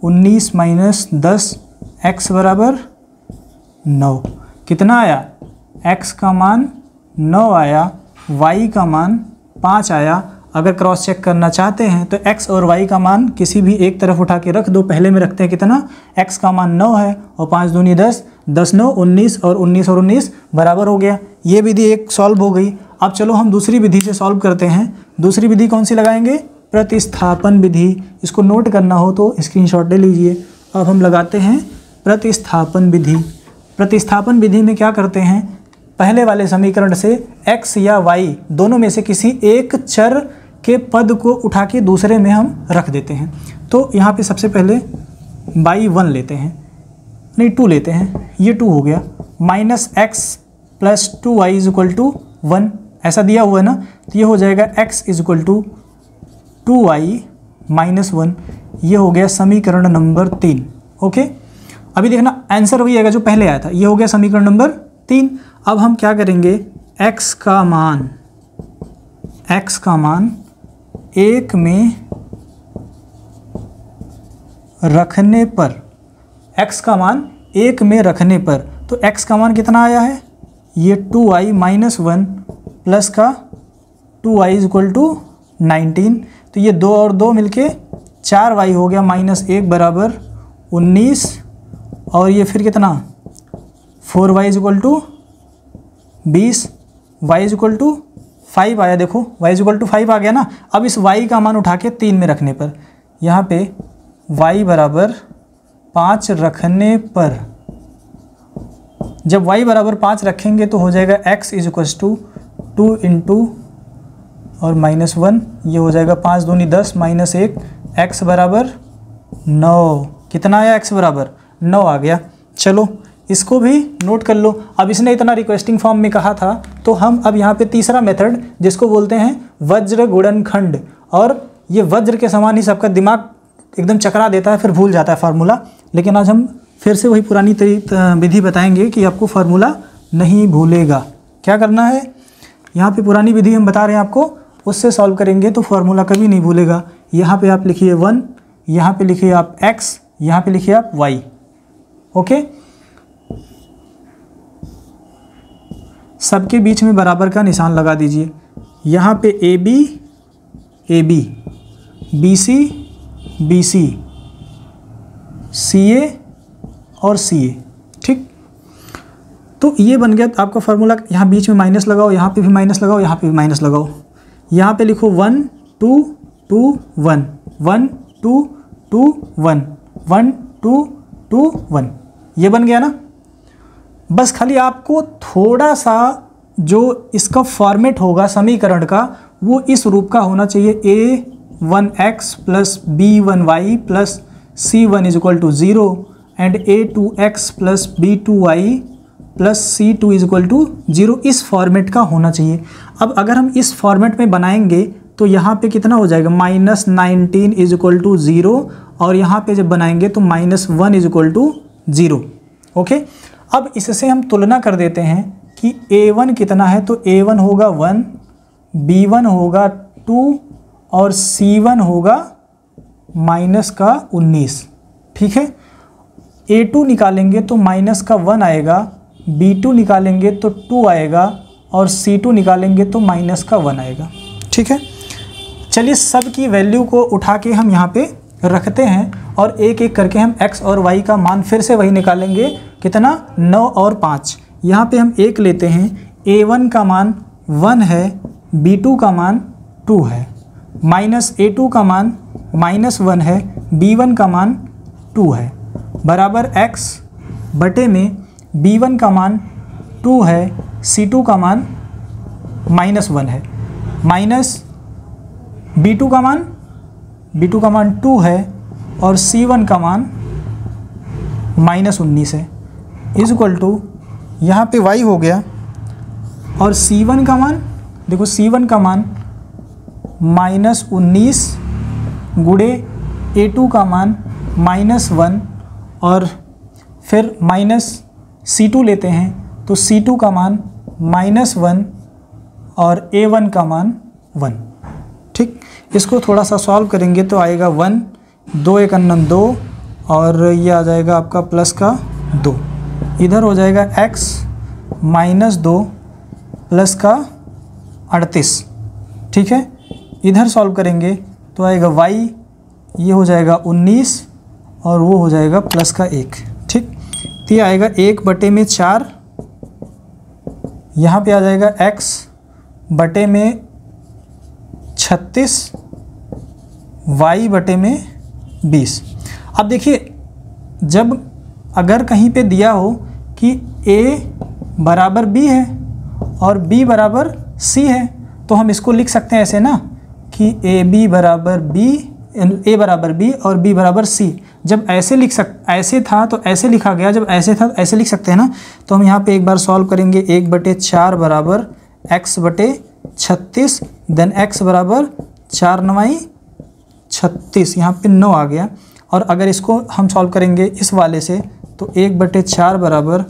[SPEAKER 1] 19 - 10, x = 9। कितना आया, x का मान 9 आया, y का मान 5 आया। अगर क्रॉस चेक करना चाहते हैं तो x और y का मान किसी भी एक तरफ उठा के रख दो। पहले में रखते हैं कितना, x का मान 9 है और 5 दूनी 10, 10 9 19 और 19 और 19 बराबर हो गया। ये विधि एक सॉल्व हो गई। अब चलो हम दूसरी विधि से सॉल्व करते हैं। दूसरी विधि कौन सी लगाएंगे, प्रतिस्थापन विधि। इसको नोट करना हो तो स्क्रीनशॉट ले लीजिए। अब हम लगाते हैं प्रतिस्थापन विधि। प्रतिस्थापन विधि में क्या करते हैं, पहले वाले समीकरण से x या y दोनों में से किसी एक चर के पद को उठा के दूसरे में हम रख देते हैं। तो यहाँ पे सबसे पहले y1 लेते हैं, नहीं 2 लेते हैं, ये 2 हो गया। -x + 2y = 1 ऐसा दिया हुआ है ना, तो ये हो जाएगा x = 2y - 1। ये हो गया समीकरण नंबर 3। ओके, अभी देखना आंसर वही आएगा जो पहले आया था। ये हो गया समीकरण नंबर 3। अब हम क्या करेंगे, x का मान 1 में रखने पर, x का मान 1 में रखने पर, तो x का मान कितना आया है, ये 2y - 1 प्लस का 2y = 19। तो ये 2 और 2 मिलके 4y हो गया, -1 = 19 और ये फिर कितना 4y = 20, y = 5 आया। देखो y = 5 आ गया ना। अब इस y का मान उठा के 3 में रखने पर, यहाँ पे y = 5 रखने पर, जब y = 5 रखेंगे तो हो जाएगा x = 2 × और -1, ये हो जाएगा 5 दूनी 10 -1, x = 9। कितना आया, x = 9 आ गया। चलो इसको भी नोट कर लो। अब इसने इतना रिक्वेस्टिंग फॉर्म में कहा था तो हम अब यहाँ पे तीसरा मेथड जिसको बोलते हैं वज्र गुणनखंड, और ये वज्र के समान ही सबका दिमाग एकदम चकरा देता है, फिर भूल जाता है फार्मूला। लेकिन आज हम फिर से वही पुरानी विधि बताएंगे कि आपको फार्मूला नहीं भूलेगा। क्या करना है, यहाँ पे पुरानी विधि हम बता रहे हैं आपको, उससे सॉल्व करेंगे तो फार्मूला कभी नहीं भूलेगा। यहाँ पे आप लिखिए 1, यहाँ पे लिखिए आप x, यहाँ पे लिखिए आप y। ओके, सबके बीच में बराबर का निशान लगा दीजिए। यहाँ पे AB AB, BC BC, CA और CA। ठीक, तो ये बन गया आपका फार्मूला। यहाँ बीच में माइनस लगाओ, यहाँ पे भी माइनस लगाओ, यहाँ पे भी माइनस लगाओ। यहाँ पे लिखो 1 2 2 1 1 2 2 1 1 2 2 1। ये बन गया ना। बस खाली आपको थोड़ा सा जो इसका फॉर्मेट होगा समीकरण का वो इस रूप का होना चाहिए, a1x + b1y + c1 = 0 and a2x + b2y plus C2 is equal to 0, इस फॉर्मेट का होना चाहिए। अब अगर हम इस फॉर्मेट में बनाएंगे तो यहाँ पे कितना हो जाएगा, -19 इज इक्वल टू 0, और यहाँ पे जब बनाएंगे तो -1 इज इक्वल टू 0। ओके, अब इससे हम तुलना कर देते हैं कि A1 कितना है, तो A1 होगा 1, B1 होगा 2 और C1 होगा -19। ठीक है, A2 निकालेंगे तो -1 आएगा, B2 निकालेंगे तो 2 आएगा और C2 निकालेंगे तो -1 आएगा। ठीक है, चलिए सब की वैल्यू को उठा के हम यहाँ पे रखते हैं और एक एक करके हम x और y का मान फिर से वही निकालेंगे, कितना, 9 और 5। यहाँ पे हम 1 लेते हैं, A1 का मान 1 है, B2 का मान 2 है, -A2 का मान -1 है, B1 का मान 2 है, बराबर x बटे में B1 का मान 2 है, C2 का मान -1 है, माइनस B2 का मान 2 है और C1 का मान -19 है, इज इक्वल टू यहाँ पे y हो गया, और C1 का मान देखो, C1 का मान -19 गुणे A2 का मान -1 और फिर माइनस C2 लेते हैं तो C2 का मान -1 और A1 का मान 1। ठीक, इसको थोड़ा सा सॉल्व करेंगे तो आएगा 1, 2 1 2 और ये आ जाएगा आपका प्लस का 2, इधर हो जाएगा x -2 प्लस का 38। ठीक है, इधर सॉल्व करेंगे तो आएगा y, ये हो जाएगा 19 और वो हो जाएगा प्लस का 1। ठीक, तो ये आएगा 1/4, यहाँ पे आ जाएगा x बटे में 36, y बटे में 20। अब देखिए, जब अगर कहीं पे दिया हो कि a बराबर b है और b बराबर c है तो हम इसको लिख सकते हैं ऐसे ना कि a बराबर b और b बराबर c। जब ऐसे था तो ऐसे लिखा गया, जब ऐसे था तो ऐसे लिख सकते हैं ना। तो हम यहाँ पे एक बार सॉल्व करेंगे, 1/4 बराबर x बटे 36, देन x बराबर 4 9 36, यहाँ पे 9 आ गया। और अगर इसको हम सॉल्व करेंगे इस वाले से तो 1/4 बराबर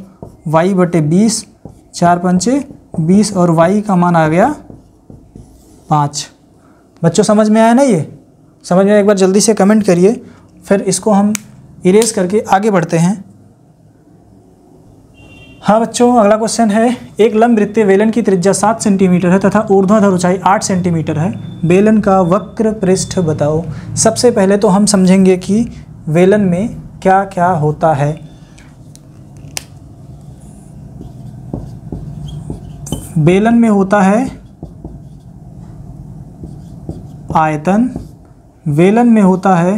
[SPEAKER 1] y बटे 20, 4 पंचे 20 और y का मान आ गया 5। बच्चों समझ में आया ना? ये समझ में एक बार जल्दी से कमेंट करिए, फिर इसको हम इरेज करके आगे बढ़ते हैं। हाँ बच्चों, अगला क्वेश्चन है, एक लंब वृत्तीय बेलन की त्रिज्या 7 सेंटीमीटर है तथा ऊर्ध्वाधर ऊंचाई 8 सेंटीमीटर है। बेलन का वक्र पृष्ठ बताओ। सबसे पहले तो हम समझेंगे कि बेलन में क्या क्या होता है। बेलन में होता है आयतन, बेलन में होता है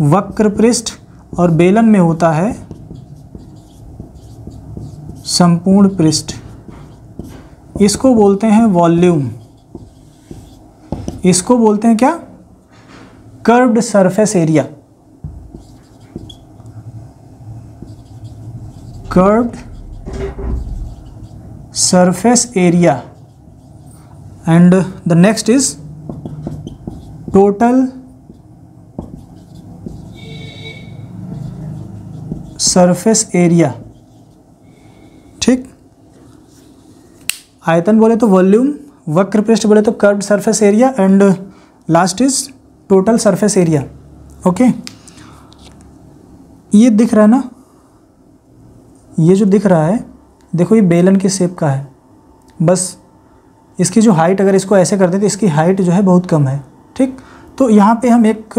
[SPEAKER 1] वक्र पृष्ठ और बेलन में होता है संपूर्ण पृष्ठ। इसको बोलते हैं वॉल्यूम। इसको बोलते हैं क्या? Curved surface area. Curved surface area and the next is total surface area. ठीक, आयतन बोले तो वॉल्यूम, वक्र पृष्ठ बोले तो curved surface area and last is total surface area. Okay, ये दिख रहा है ना, ये जो दिख रहा है देखो, ये बेलन की शेप का है। बस इसकी जो हाइट, अगर इसको ऐसे कर दें तो इसकी हाइट जो है बहुत कम है। ठीक, तो यहाँ पे हम एक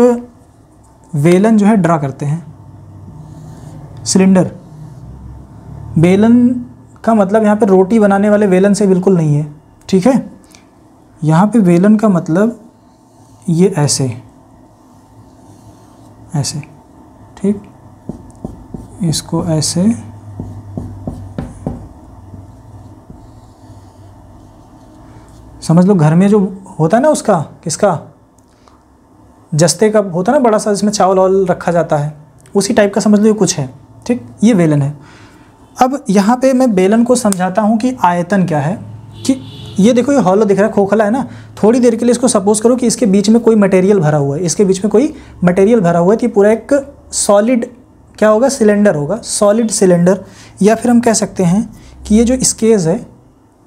[SPEAKER 1] बेलन जो है ड्रा करते हैं, सिलेंडर। बेलन का मतलब यहाँ पे रोटी बनाने वाले बेलन से बिल्कुल नहीं है। ठीक है, यहाँ पे बेलन का मतलब ये ऐसे ऐसे। ठीक, इसको ऐसे, समझ लो घर में जो होता है ना, उसका किसका, जस्ते का होता है ना बड़ा सा, जिसमें चावल वावल रखा जाता है, उसी टाइप का समझ लो ये कुछ है। ठीक, ये बेलन है। अब यहाँ पे मैं बेलन को समझाता हूँ कि आयतन क्या है। कि ये देखो, ये हॉलो दिख रहा है, खोखला है ना। थोड़ी देर के लिए इसको सपोज करो कि इसके बीच में कोई मटेरियल भरा हुआ है, इसके बीच में कोई मटेरियल भरा हुआ है, तो ये पूरा एक सॉलिड क्या होगा, सिलेंडर होगा, सॉलिड सिलेंडर। या फिर हम कह सकते हैं कि ये जो स्केज है,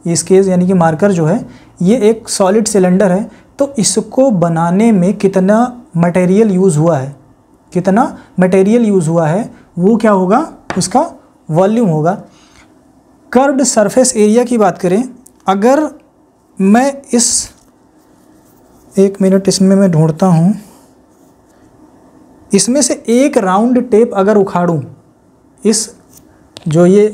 [SPEAKER 1] ये स्केज यानी कि मार्कर जो है, ये एक सॉलिड सिलेंडर है। तो इसको बनाने में कितना मटेरियल यूज़ हुआ है, कितना मटेरियल यूज़ हुआ है, वो क्या होगा, उसका वॉल्यूम होगा। कर्व्ड सरफेस एरिया की बात करें, अगर मैं इस, एक मिनट इसमें मैं ढूंढता हूँ, इसमें से एक राउंड टेप अगर उखाड़ूँ, इस जो ये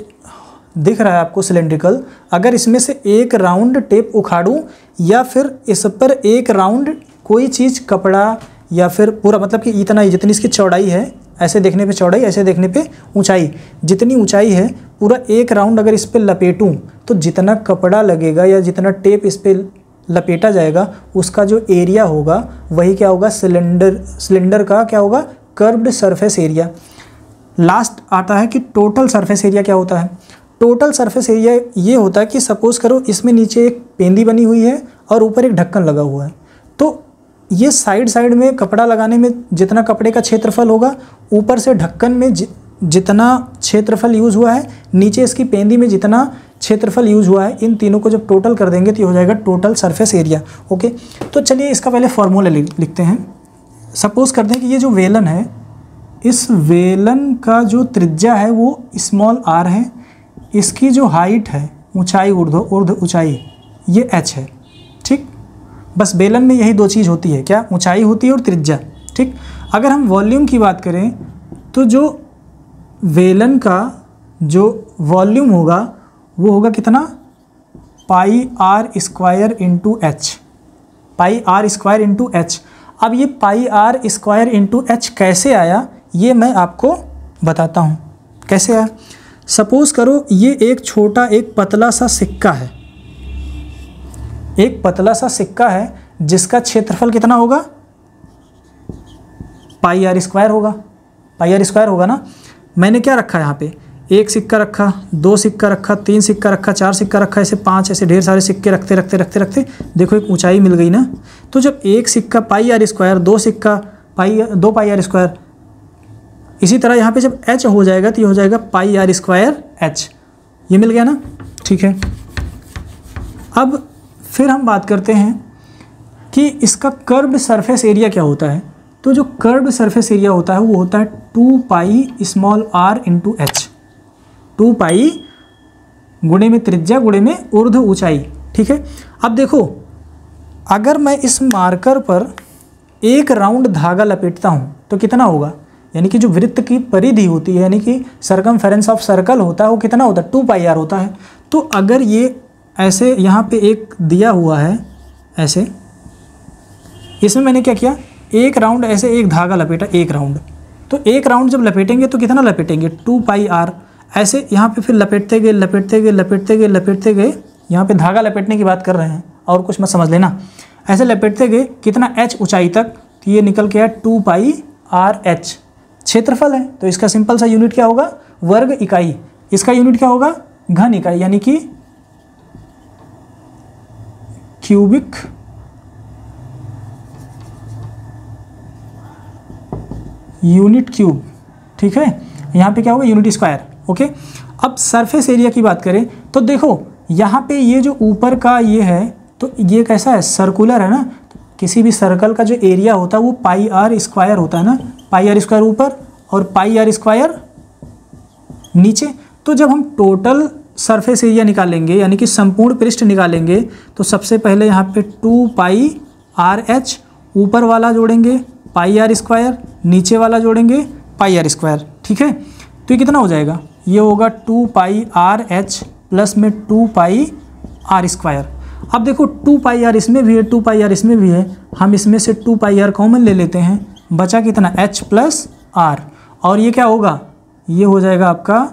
[SPEAKER 1] दिख रहा है आपको सिलेंड्रिकल, अगर इसमें से एक राउंड टेप उखाड़ूँ या फिर इस पर एक राउंड कोई चीज़, कपड़ा या फिर पूरा, मतलब कि इतना जितनी इसकी चौड़ाई है, ऐसे देखने पे चौड़ाई, ऐसे देखने पे ऊंचाई, जितनी ऊंचाई है पूरा एक राउंड अगर इस पे लपेटूं, तो जितना कपड़ा लगेगा या जितना टेप इस पे लपेटा जाएगा, उसका जो एरिया होगा वही क्या होगा, सिलेंडर का क्या होगा, कर्व्ड सरफेस एरिया। लास्ट आता है कि टोटल सरफेस एरिया क्या होता है। टोटल सरफेस एरिया ये होता है कि सपोज करो इसमें नीचे एक पेंदी बनी हुई है और ऊपर एक ढक्कन लगा हुआ है, तो ये साइड साइड में कपड़ा लगाने में जितना कपड़े का क्षेत्रफल होगा, ऊपर से ढक्कन में जितना क्षेत्रफल यूज़ हुआ है, नीचे इसकी पेंदी में जितना क्षेत्रफल यूज़ हुआ है, इन तीनों को जब टोटल कर देंगे तो ये हो जाएगा टोटल सरफेस एरिया। ओके, तो चलिए इसका पहले फॉर्मूला लिखते हैं। सपोज करते हैं कि ये जो वेलन है, इस वेलन का जो त्रिज्या है वो स्मॉल r है, इसकी जो हाइट है, ऊंचाई, ऊर्ध्व ऊंचाई, ये h है। ठीक, बस बेलन में यही दो चीज़ होती है, क्या, ऊंचाई होती है और त्रिज्या। ठीक, अगर हम वॉल्यूम की बात करें तो जो वेलन का जो वॉल्यूम होगा वो होगा कितना, pi r square into h, pi r square into h. अब ये pi r square into h कैसे आया, ये मैं आपको बताता हूँ कैसे आया। सपोज़ करो ये एक छोटा, एक पतला सा सिक्का है, एक पतला सा सिक्का है जिसका क्षेत्रफल कितना होगा, पाई आर स्क्वायर होगा, पाई आर स्क्वायर होगा ना। मैंने क्या रखा है यहाँ पे, एक सिक्का रखा, दो सिक्का रखा, तीन सिक्का रखा, चार सिक्का रखा, ऐसे पांच, ऐसे ढेर सारे सिक्के रखते रखते रखते रखते देखो एक ऊंचाई मिल गई ना। तो जब एक सिक्का पाई आर स्क्वायर, दो सिक्का दो पाई आर स्क्वायर, इसी तरह यहाँ पे जब h हो जाएगा तो ये हो जाएगा पाई आर स्क्वायर h, ये मिल गया ना। ठीक है, अब फिर हम बात करते हैं कि इसका कर्व्ड सरफेस एरिया क्या होता है। तो जो कर्व्ड सरफेस एरिया होता है वो होता है 2 pi small r into H, 2 पाई गुणे में त्रिज्या गुणे में ऊर्ध्व ऊंचाई। ठीक है, अब देखो अगर मैं इस मार्कर पर एक राउंड धागा लपेटता हूँ तो कितना होगा, यानी कि जो वृत्त की परिधि होती है, यानी कि सरकमफेरेंस ऑफ सर्कल होता है, वो कितना होता है, 2 पाई r होता है। तो अगर ये ऐसे यहाँ पे एक दिया हुआ है, ऐसे इसमें मैंने क्या किया, एक राउंड ऐसे एक धागा लपेटा, एक राउंड, तो एक राउंड जब लपेटेंगे तो कितना लपेटेंगे, 2 पाई r। ऐसे यहाँ पे फिर लपेटते गए लपेटते गए लपेटते गए लपेटते गए, यहाँ पे धागा लपेटने की बात कर रहे हैं और कुछ मत समझ लेना। ऐसे लपेटते गए कितना h ऊंचाई तक, तो ये निकल के आया 2 पाई r h। क्षेत्रफल है तो इसका सिंपल सा यूनिट क्या होगा, वर्ग इकाई। इसका यूनिट क्या होगा, घन इकाई, यानी कि क्यूबिक यूनिट क्यूब। ठीक है, यहाँ पे क्या होगा, यूनिट स्क्वायर। ओके, अब सरफेस एरिया की बात करें तो देखो यहाँ पे ये जो ऊपर का ये है, तो ये कैसा है, सर्कुलर है ना। तो किसी भी सर्कल का जो एरिया होता है वो पाई आर स्क्वायर होता है ना, पाई आर स्क्वायर ऊपर और पाई आर स्क्वायर नीचे। तो जब हम टोटल सरफेस एरिया निकालेंगे, यानी कि संपूर्ण पृष्ठ निकालेंगे, तो सबसे पहले यहाँ पे 2 पाई आर एच, ऊपर वाला जोड़ेंगे पाई आर स्क्वायर, नीचे वाला जोड़ेंगे पाई आर स्क्वायर। ठीक है, तो ये कितना हो जाएगा, ये होगा 2 पाई आर एच प्लस में 2 पाई आर स्क्वायर। अब देखो 2 पाई आर इसमें भी है, 2 पाई आर इसमें भी है, हम इसमें से 2 पाई आर कॉमन ले लेते हैं, बचा कितना, h प्लस आर। और ये क्या होगा, ये हो जाएगा आपका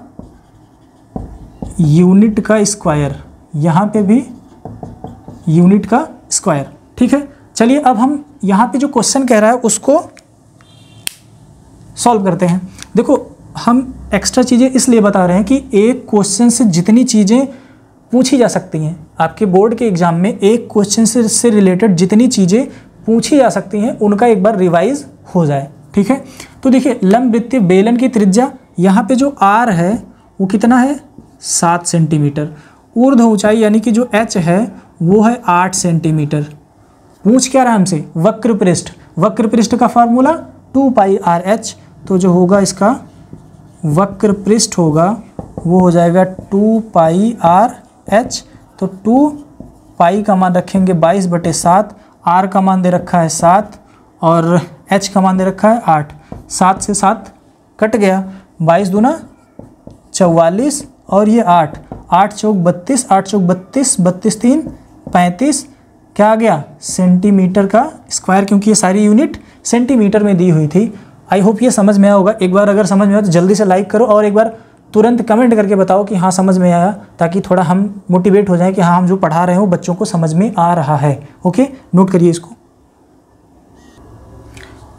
[SPEAKER 1] यूनिट का स्क्वायर, यहाँ पे भी यूनिट का स्क्वायर। ठीक है, चलिए अब हम यहाँ पे जो क्वेश्चन कह रहा है उसको सॉल्व करते हैं। देखो हम एक्स्ट्रा चीज़ें इसलिए बता रहे हैं कि एक क्वेश्चन से जितनी चीज़ें पूछी जा सकती हैं, आपके बोर्ड के एग्ज़ाम में एक क्वेश्चन से रिलेटेड जितनी चीज़ें पूछी जा सकती हैं उनका एक बार रिवाइज हो जाए, ठीक है। तो देखिए लंब वृत्तीय बेलन की त्रिज्या यहाँ पे जो r है वो कितना है 7 सेंटीमीटर, ऊर्ध्व ऊंचाई यानी कि जो h है वो है 8 सेंटीमीटर। पूछ क्या रहा है हमसे, वक्र पृष्ठ, वक्र पृष्ठ का फार्मूला 2πr/h, तो जो होगा इसका वक्र पृष्ठ होगा वो हो जाएगा 2πr/h। तो 2 का मान रखेंगे 22/7, r का मान दे रखा है 7 और h का मान दे रखा है 8। 7 से 7 कट गया, 22 दूना 44 और ये 8, 8 चौक 32, 8 चौक 32, 32 3 35, क्या आ गया सेंटीमीटर का स्क्वायर, क्योंकि ये सारी यूनिट सेंटीमीटर में दी हुई थी। आई होप ये समझ में आया होगा। एक बार अगर समझ में आया तो जल्दी से लाइक करो और एक बार तुरंत कमेंट करके बताओ कि हाँ समझ में आया, ताकि थोड़ा हम मोटिवेट हो जाएं कि हाँ हम जो पढ़ा रहे हो बच्चों को समझ में आ रहा है। ओके, नोट करिए इसको।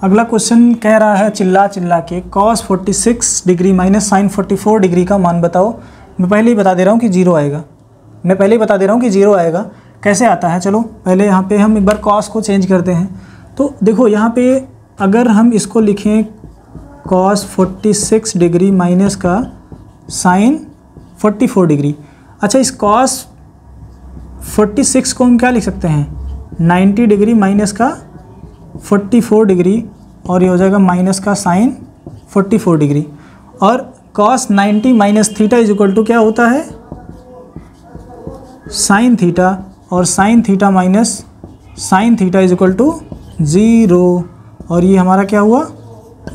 [SPEAKER 1] अगला क्वेश्चन कह रहा है चिल्ला चिल्ला के cos 46 degree minus sin 44 degree का मान बताओ। मैं पहले ही बता दे रहा हूँ कि जीरो आएगा, मैं पहले ही बता दे रहा हूँ कि जीरो आएगा। कैसे आता है, चलो पहले यहाँ पे हम एक बार cos को चेंज करते हैं। तो देखो यहाँ पे अगर हम इसको लिखें cos 46 डिग्री माइनस का sin 44 डिग्री, अच्छा इस cos 46 को हम क्या लिख सकते हैं 90 डिग्री माइनस का 44 डिग्री, और ये हो जाएगा माइनस का sin 44 डिग्री। और cos 90 minus theta is equal to क्या होता है sin थीटा, और sin theta minus sin theta is equal to 0। और ये हमारा क्या हुआ,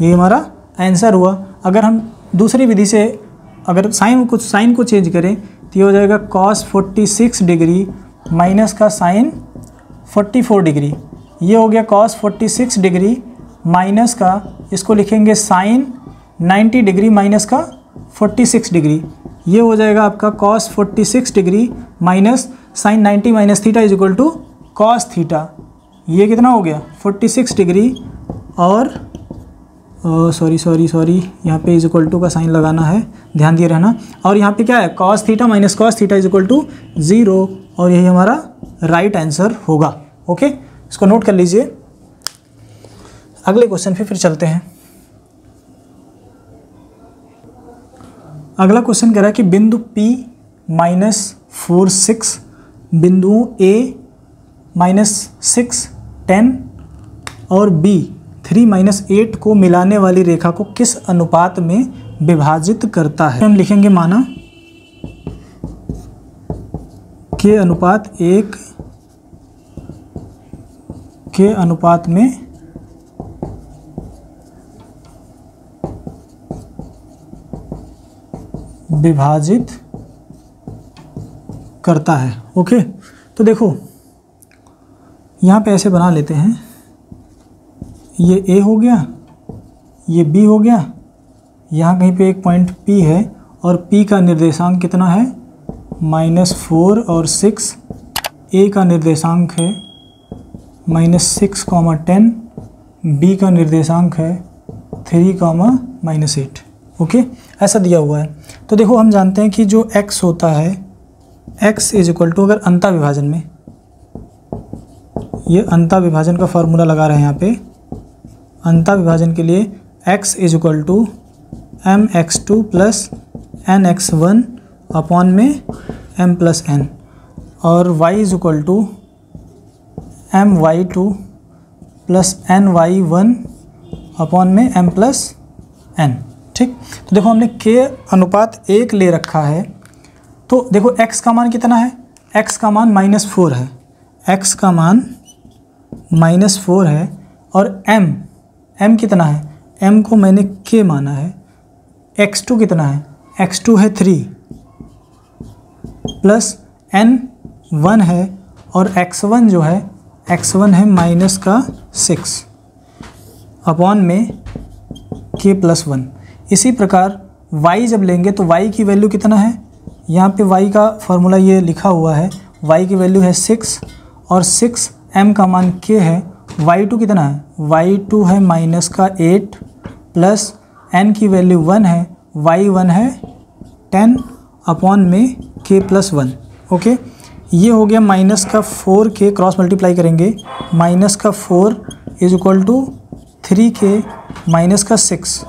[SPEAKER 1] ये हमारा आंसर हुआ। अगर हम दूसरी विधि से अगर साइन को चेंज करें तो ये हो जाएगा cos 46 डिग्री माइनस का sin 44 डिग्री। ये हो गया cos 46 डिग्री माइनस का, इसको लिखेंगे sin 90 डिग्री माइनस का 46 डिग्री। ये हो जाएगा आपका cos 46 degree minus sin 90 minus theta is equal to cos theta. ये कितना हो गया 46 डिग्री, और सॉरी यहाँ पे इज इक्वल टू का साइन लगाना है, ध्यान दिए रहना। और यहाँ पे क्या है cos theta minus cos theta is equal to 0, और यही हमारा राइट आंसर होगा। ओके, इसको नोट कर लीजिए। अगले क्वेश्चन पे फिर चलते हैं। अगला क्वेश्चन कह रहा है कि बिंदु P -4 6 बिंदुओं A -6 10 और B 3 - 8 को मिलाने वाली रेखा को किस अनुपात में विभाजित करता है। हम लिखेंगे माना के अनुपात 1 के अनुपात में विभाजित करता है। ओके, तो देखो यहाँ पे ऐसे बना लेते हैं, ये A हो गया, ये B हो गया, यहाँ कहीं पे एक पॉइंट P है और P का निर्देशांक कितना है -4 और 6, A का निर्देशांक है -6, 10, B का निर्देशांक है 3, -8। ओके, ऐसा दिया हुआ है। तो देखो हम जानते हैं कि जो x होता है x इज इक्वल टू, अगर अंता विभाजन में, ये अंता विभाजन का फॉर्मूला लगा रहे हैं यहाँ पे, अंता विभाजन के लिए x is equal to mx2 plus nx1 upon में m प्लस n, और y is equal to my2 plus ny1 upon में m प्लस n। ठीक, तो देखो हमने k अनुपात 1 ले रखा है। तो देखो x का मान कितना है, x का मान -4 है, x का मान -4 है, और m कितना है, m को मैंने k माना है, x2 कितना है, x2 है 3 प्लस n 1 है, और x1 जो है x1 है -6 अपॉन में k प्लस 1। इसी प्रकार y जब लेंगे तो y की वैल्यू कितना है, यहाँ पे y का फॉर्मूला ये लिखा हुआ है, y की वैल्यू है 6 और 6 m का मान k है, y2 कितना है, y2 है -8 प्लस n की वैल्यू 1 है, y1 है 10 अपॉन में k+1। ओके, ये हो गया माइनस का 4k, क्रॉस मल्टीप्लाई करेंगे, माइनस का 4 is equal to 3k minus का 6।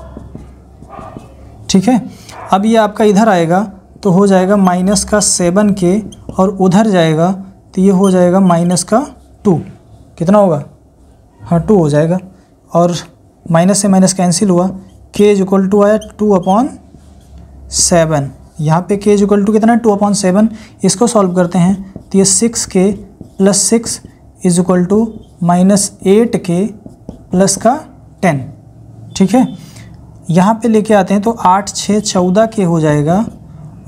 [SPEAKER 1] ठीक है, अब ये आपका इधर आएगा तो हो जाएगा माइनस का 7k, और उधर जाएगा तो ये हो जाएगा माइनस का 2। कितना होगा? हाँ 2 हो जाएगा, और माइनस से माइनस कैंसिल हुआ, k इज इक्वल टू आया 2/7। यहाँ पे k इज इक्वल टू कितना है? 2/7। इसको सॉल्व करते हैं तो ये 6k + 6 is equal to -8k plus का 10। ठीक है, यहाँ पे लेके आते हैं तो 8 6 14k हो जाएगा,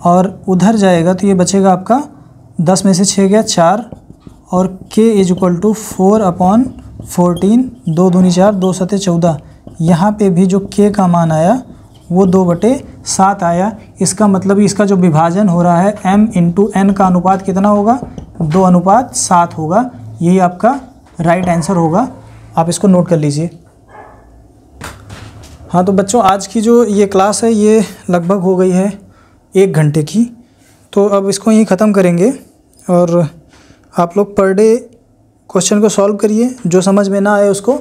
[SPEAKER 1] और उधर जाएगा तो ये बचेगा आपका 10 में से 6 गया 4, और k इज इक्वल टू 4/14, 2 दूनी 4, 2 सते 14। यहाँ पे भी जो k का मान आया वो 2/7 आया। इसका मतलब इसका जो विभाजन हो रहा है m × n का अनुपात कितना होगा? 2:7 होगा। यही आपका राइट आंसर होगा, आप इसको नोट कर लीजिए। हाँ तो बच्चों, आज की जो ये क्लास है ये लगभग हो गई है 1 घंटे की, तो अब इसको यहीं ख़त्म करेंगे। और आप लोग पर डे क्वेश्चन को सॉल्व करिए, जो समझ में ना आए उसको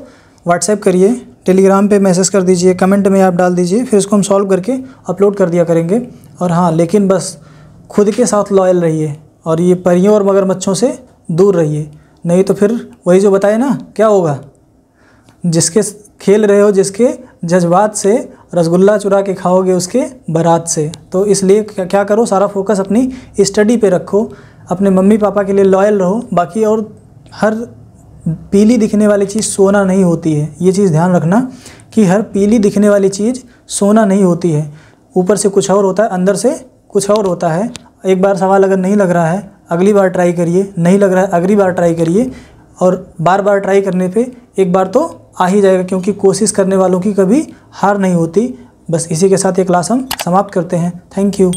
[SPEAKER 1] व्हाट्सएप करिए, टेलीग्राम पे मैसेज कर दीजिए, कमेंट में आप डाल दीजिए, फिर इसको हम सॉल्व करके अपलोड कर दिया करेंगे। और हाँ, लेकिन बस खुद के साथ लॉयल रहिए, और ये परियों और मगरमच्छों से दूर रहिए, नहीं तो फिर वही जो बताए ना क्या होगा, जिसके खेल रहे हो जिसके जज्बात से, रसगुल्ला चुरा के खाओगे उसके बारात से। तो इसलिए क्या करो, सारा फोकस अपनी स्टडी पे रखो, अपने मम्मी पापा के लिए लॉयल रहो। बाकी और हर पीली दिखने वाली चीज़ सोना नहीं होती है, ये चीज़ ध्यान रखना कि हर पीली दिखने वाली चीज़ सोना नहीं होती है। ऊपर से कुछ और होता है, अंदर से कुछ और होता है। एक बार सवाल अगर नहीं लग रहा है, अगली बार ट्राई करिए, नहीं लग रहा है अगली बार ट्राई करिए, और बार बार ट्राई करने पे एक बार तो आ ही जाएगा, क्योंकि कोशिश करने वालों की कभी हार नहीं होती। बस इसी के साथ ये क्लास हम समाप्त करते हैं। Thank you.